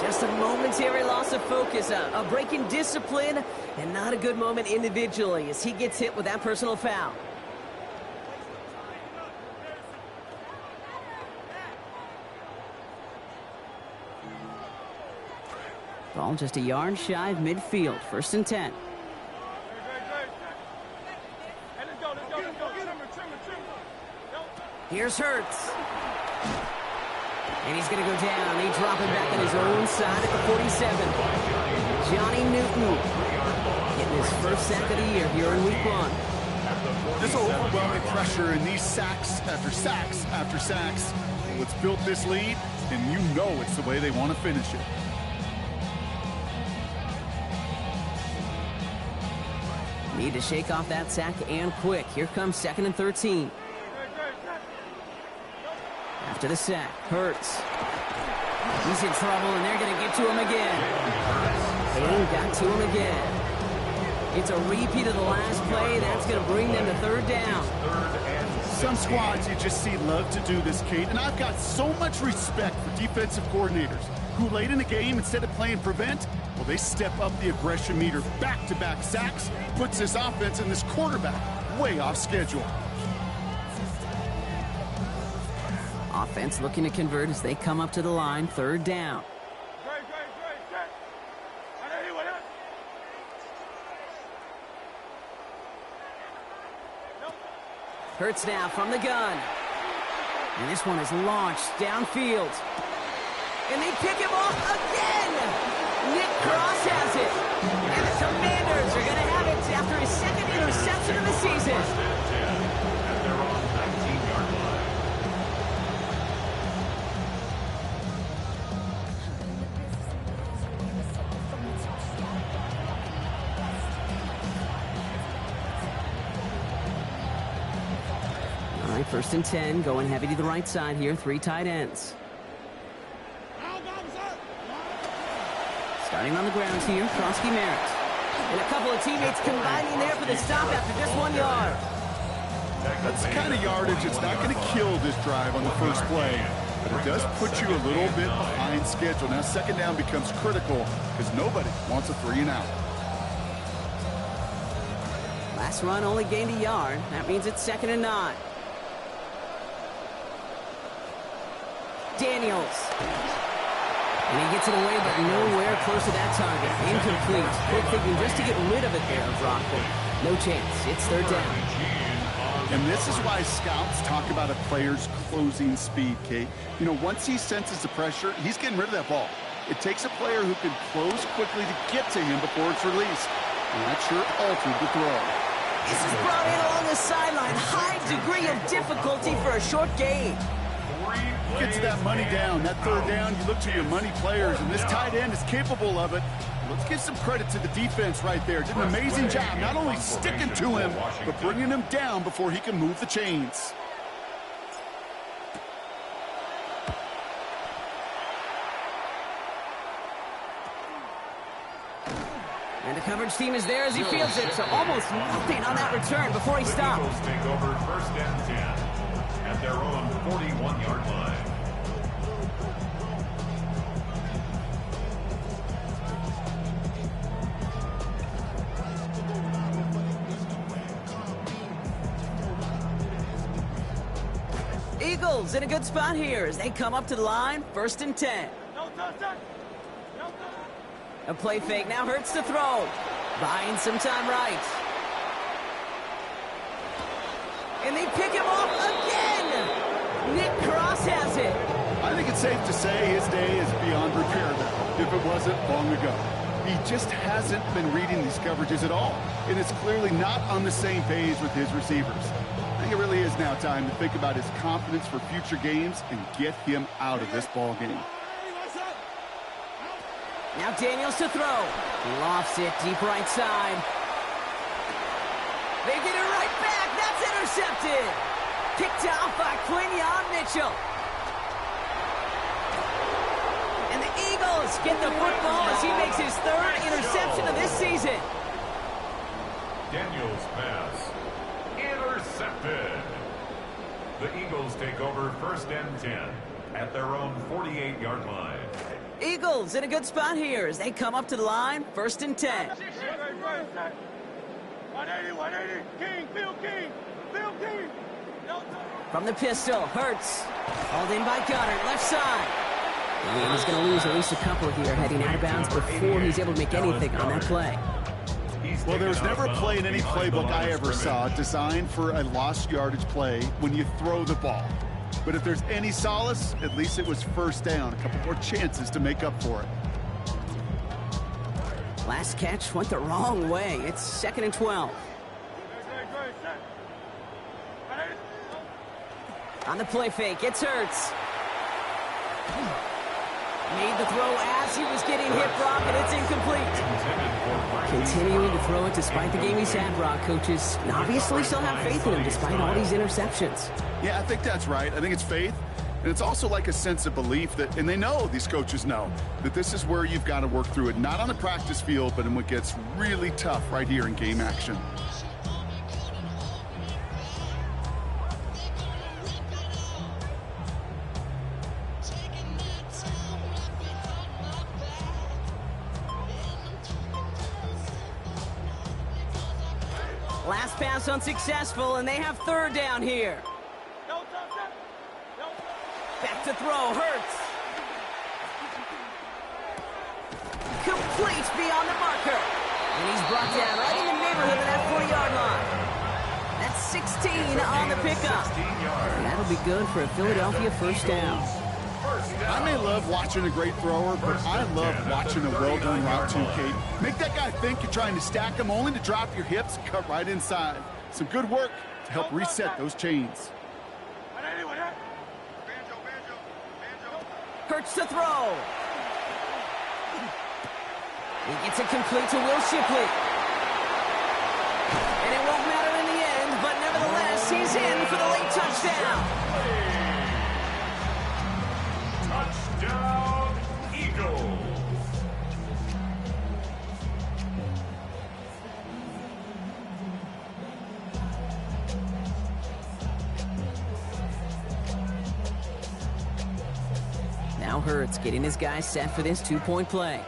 Just a momentary loss of focus, a break in discipline, and not a good moment individually as he gets hit with that personal foul. Ball just a yard shy of midfield, 1st and 10. Here's Hurts. And he's going to go down. They drop him back on his own side at the 47. Johnny Newton getting his 1st sack of the year here in week 1. This overwhelming pressure and these sacks after sacks after sacks, what's built this lead, and you know it's the way they want to finish it. Need to shake off that sack and quick. Here comes 2nd and 13. After the sack, Hurts. He's in trouble, and they're going to get to him again. And got to him again. It's a repeat of the last play. That's going to bring them to 3rd down. Some squads you just see love to do this, Kate, and I've got so much respect for defensive coordinators who late in the game, instead of playing prevent, well, they step up the aggression meter. Back-to-back sacks puts this offense and this quarterback way off schedule. Offense looking to convert as they come up to the line, 3rd down. Hurts now from the gun. And this one is launched downfield. And they pick him off again! Nick Cross has it. And the Commanders are going to have it after his 2nd interception of the season. All right, 1st and 10, going heavy to the right side here, 3 tight ends. Starting on the ground here, Krosky Merritt. And a couple of teammates combining there for the stop after just 1 yard. That's the kind of yardage it's not going to kill this drive on the first play, but it does put you a little bit behind schedule. Now 2nd down becomes critical because nobody wants a 3 and out. Last run only gained a yard. That means it's 2nd and 9. Daniels. And he gets it away, but nowhere close to that target. Incomplete. Quick thinking just to get rid of it there, Brock, but no chance. It's 3rd down. And this is why scouts talk about a player's closing speed, Kate. You know, once he senses the pressure, he's getting rid of that ball. It takes a player who can close quickly to get to him before it's released. And that sure altered the throw. This is brought in along the sideline. High degree of difficulty for a short gain. Gets that money down. That 3rd down, you look to your money players, and this tight end is capable of it. Let's give some credit to the defense right there. Did an amazing job not only sticking to him, but bringing him down before he can move the chains. And the coverage team is there as he fields it, so almost nothing on that return before he stops. Eagles take over 1st and 10 at their own 41-yard line. Eagles in a good spot here as they come up to the line, 1st and 10. A play fake, now Hurts to throw. Buying some time right. And they pick him off again! Nick Cross has it. I think it's safe to say his day is beyond repair, though, if it wasn't long ago. He just hasn't been reading these coverages at all, and it's clearly not on the same page with his receivers. I think it really is now time to think about his confidence for future games and get him out of this ball game. Now Daniels to throw. Lofts it deep right side. They get it right back. That's intercepted. Picked off by Quinyon Mitchell. And the Eagles get the football as he makes his 3rd interception of this season. Daniels pass. Intercepted. The Eagles take over 1st and 10 at their own 48-yard line. Eagles in a good spot here as they come up to the line, 1st and 10. 180, King, Bill King. From the pistol, Hurts. Hauled in by Goddard, left side. And he's going to lose at least a couple here heading out of bounds before he's able to make anything on that play. Well, there was never a play in any playbook I ever saw designed for a lost yardage play when you throw the ball. But if there's any solace, at least it was 1st down. A couple more chances to make up for it. Last catch went the wrong way. It's 2nd and 12. On the play fake, it's Hurts. Made the throw as he was getting hit, Brock, and it's incomplete. Continuing to throw it despite the game he's had, Brock. Coaches obviously still have faith in him despite all these interceptions. Yeah, I think that's right. I think it's faith. And it's also like a sense of belief that, and they know, these coaches know, that this is where you've got to work through it. Not on the practice field, but in what gets really tough right here in game action. Last pass unsuccessful, and they have 3rd down here. Back to throw, Hurts. Complete beyond the marker. And he's brought down right in the neighborhood of that 40-yard line. That's 16 on the pickup. And that'll be good for a Philadelphia 1st down. I may love watching a great thrower, but I love watching a well-done route too, Kate. Make that guy think you're trying to stack him only to drop your hips, cut right inside. Some good work to help reset those chains. Hurts to throw. He gets it complete to Will Shipley. And it won't matter in the end, but nevertheless, he's in for the late touchdown. Touchdown, Eagles. Now Hurts getting his guys set for this 2-point play.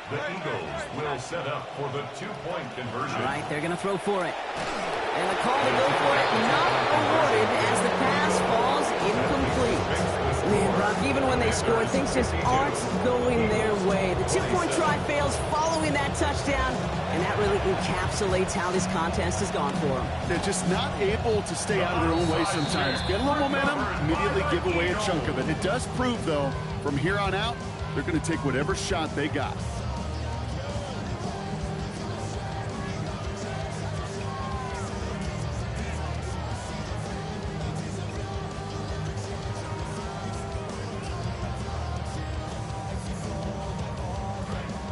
The Eagles will set up for the two-point conversion. All right, they're going to throw for it. And the call to go for it not awarded as the pass falls incomplete. Man, Brock, even when they score, things just aren't going their way. The two-point try fails following that touchdown, and that really encapsulates how this contest has gone for them. They're just not able to stay out of their own way sometimes. Get a little momentum, immediately give away a chunk of it. It does prove, though, from here on out, they're going to take whatever shot they got.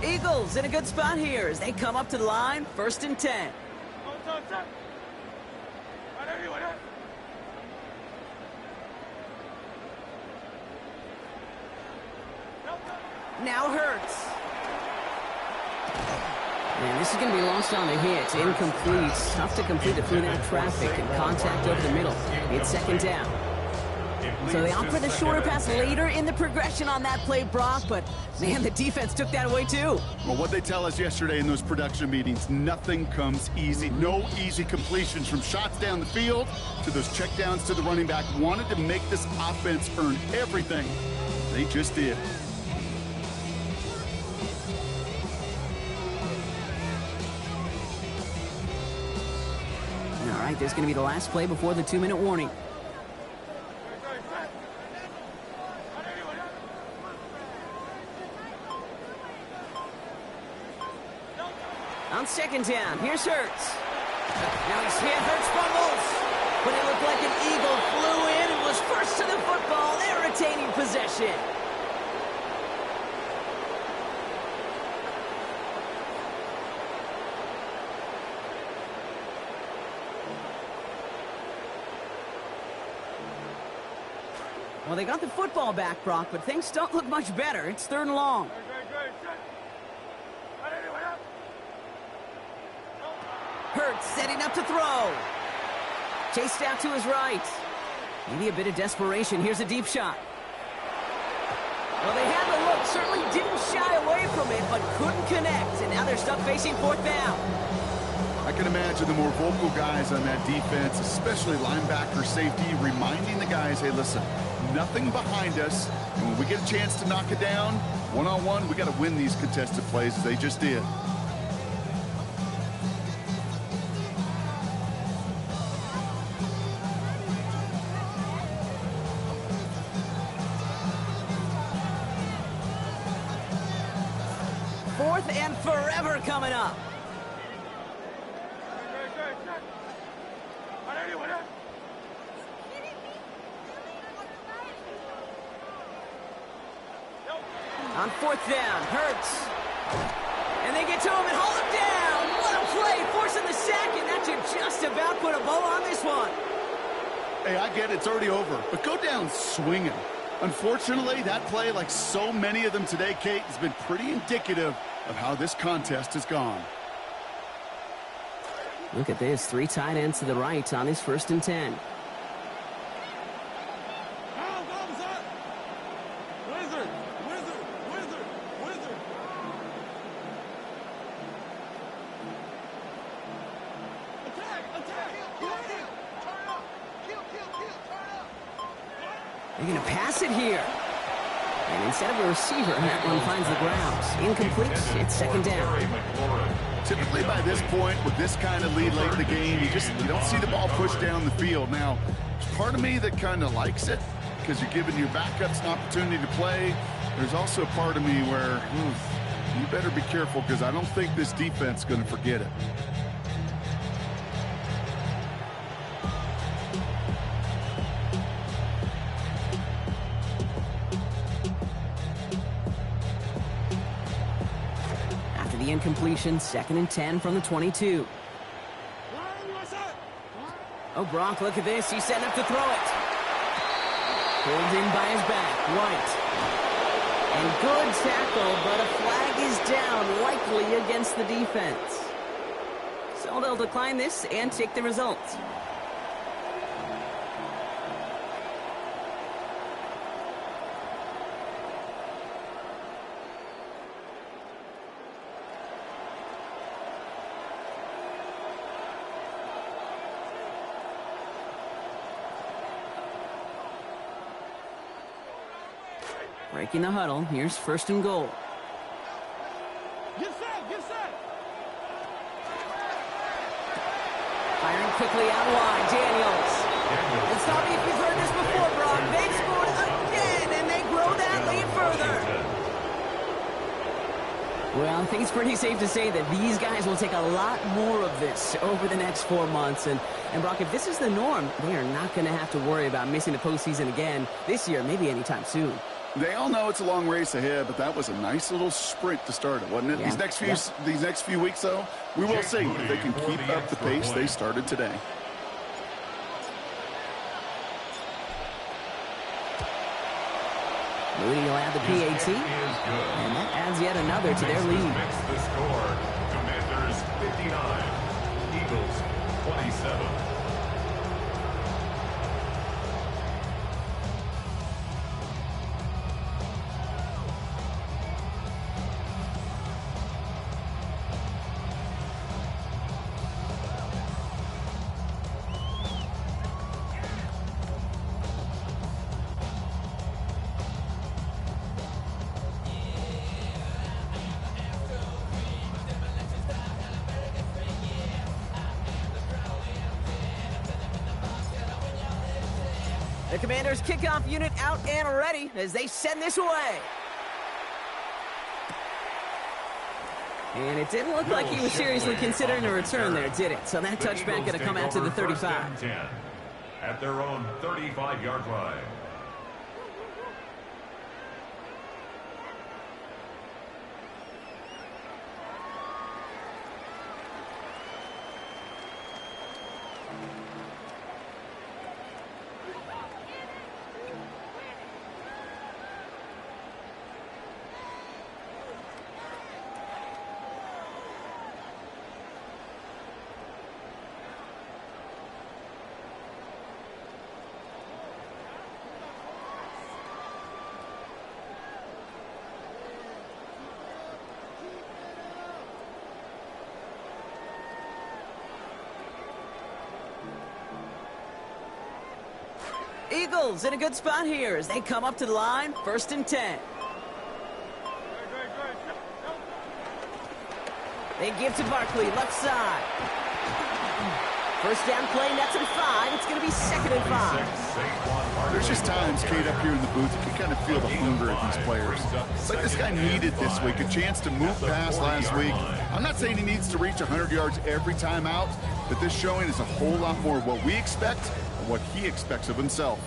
Eagles in a good spot here as they come up to the line, 1st and 10. Now Hurts. And this is going to be lost on the hit. Incomplete. Tough to complete it through that traffic and contact over the middle. It's 2nd down. So they opt for the shorter pass later in the progression on that play, Brock, but man, the defense took that away too. Well, what they tell us yesterday in those production meetings, nothing comes easy. No easy completions from shots down the field to those checkdowns to the running back. Wanted to make this offense earn everything. They just did. All right, this is going to be the last play before the 2-minute warning. On 2nd down, here's Hurts. Now he's hit, Hurts fumbles. But it looked like an Eagle flew in and was first to the football. They're retaining possession. Well, they got the football back, Brock, but things don't look much better. It's 3rd and long. Hurts setting up to throw. Chased out to his right. Maybe a bit of desperation. Here's a deep shot. Well, they had the look. Certainly didn't shy away from it, but couldn't connect. And now they're stuck facing 4th down. I can imagine the more vocal guys on that defense, especially linebacker, safety, reminding the guys, hey, listen, nothing behind us. And when we get a chance to knock it down, one-on-one, we got to win these contested plays as they just did. And forever coming up. On 4th down, Hurts. And they get to him and hold him down. What a play, forcing the sack, and that should just about put a bow on this one. Hey, I get it, it's already over, but go down swinging. Unfortunately, that play, like so many of them today, Kate, has been pretty indicative of how this contest has gone. Look at this, 3 tight ends to the right on his 1st and 10. They're going to pass it here. And instead of a receiver, that one finds the ground. Incomplete. It's 2nd down. Typically by this point, with this kind of lead late in the game, you don't see the ball pushed down the field. Now, there's part of me that kind of likes it because you're giving your backups an opportunity to play. There's also a part of me where you better be careful because I don't think this defense is going to forget it. The incompletion, 2nd and 10 from the 22. Oh, Brock, look at this. He's setting up to throw it. Pulled in by his back, White. And good tackle, but a flag is down, likely against the defense. So they'll decline this and take the results. Breaking the huddle. Here's 1st and goal. Get set, get set. Firing quickly out wide. Daniels. And stop me if you've heard this before, Brock. They've scored again, and they grow that lead further. Well, I think it's pretty safe to say that these guys will take a lot more of this over the next 4 months. And Brock, if this is the norm, they are not going to have to worry about missing the postseason again this year, maybe anytime soon. They all know it's a long race ahead, but that was a nice little sprint to start it, wasn't it? Yeah. These next few weeks, though, we will see if they can keep up the pace they started today. Moody will add the PAT, and that adds yet another to their lead. Makes the score. Commanders 59, Eagles 27. The Commanders' kickoff unit out and ready as they send this away. And it didn't look like he was seriously considering a return there, did it? So that touchback going to come out to the 35. At their own 35-yard line. Eagles in a good spot here as they come up to the line, 1st and 10. They give to Barkley, left side. 1st down play, nets and 5. It's going to be 2nd and 5. There's just times, Kate, up here in the booth, you can kind of feel the hunger of these players. It's like this guy needed this week, a chance to move past last week. I'm not saying he needs to reach 100 yards every time out, but this showing is a whole lot more of what we expect and what he expects of himself.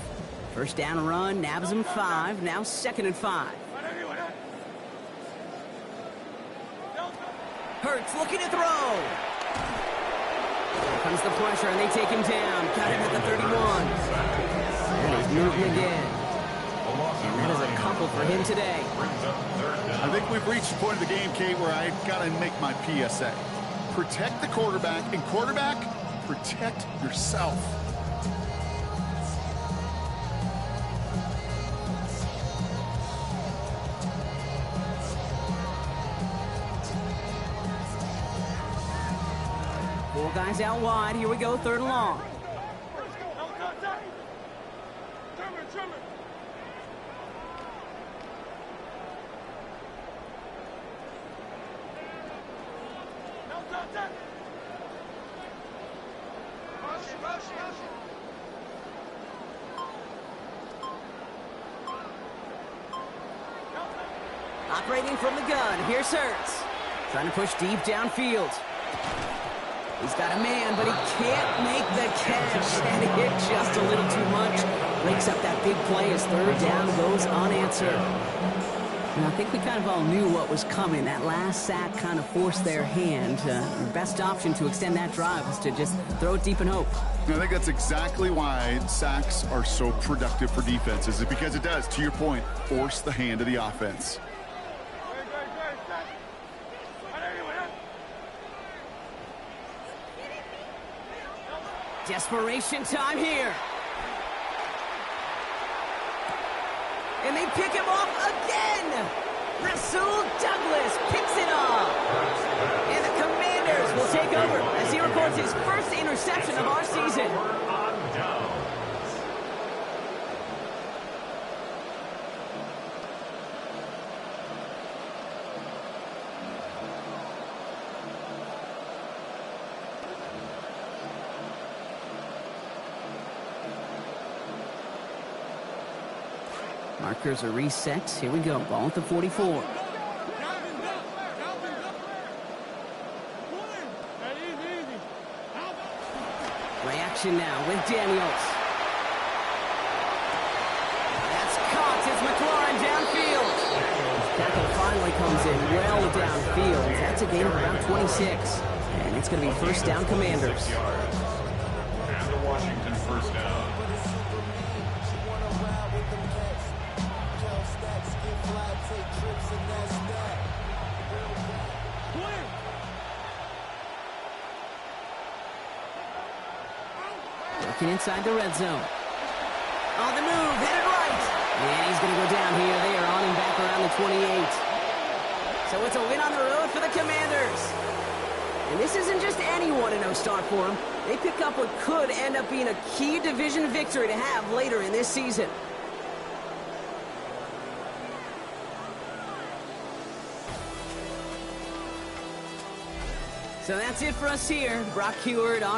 1st down run, nabs him 5, now 2nd and 5. Hurts looking to throw. Here comes the pressure, and they take him down. Got him at the 31. And he's moving again. And that is a couple for him today. I think we've reached the point of the game, Kate, where I got to make my PSA. Protect the quarterback, and quarterback, protect yourself. Four guys out wide. Here we go, 3rd and long. Operating from the gun. Here's Hurts. Trying to push deep downfield. He's got a man, but he can't make the catch. And it hit just a little too much. Breaks up that big play as 3rd down goes unanswered. And I think we kind of all knew what was coming. That last sack kind of forced their hand. The best option to extend that drive was to just throw it deep and hope. I think that's exactly why sacks are so productive for defenses. It's because it does, to your point, force the hand of the offense. Desperation time here. And they pick him off again. Rasul Douglas picks it off. And the Commanders will take over as he records his 1st interception of our season. Markers are reset. Here we go. Ball at the 44. Reaction now with Daniels. That's caught. It's McLaurin downfield. Tackle finally comes in well downfield. That's a gain of about 26. And it's going to be first down, Commanders. And the Washington first down. Looking inside the red zone. On the move, headed right. And he's going to go down here. They are on him back around the 28. So it's a win on the road for the Commanders. And this isn't just any 1-0 start for them. They pick up what could end up being a key division victory to have later in this season. So that's it for us here. Brock Heward on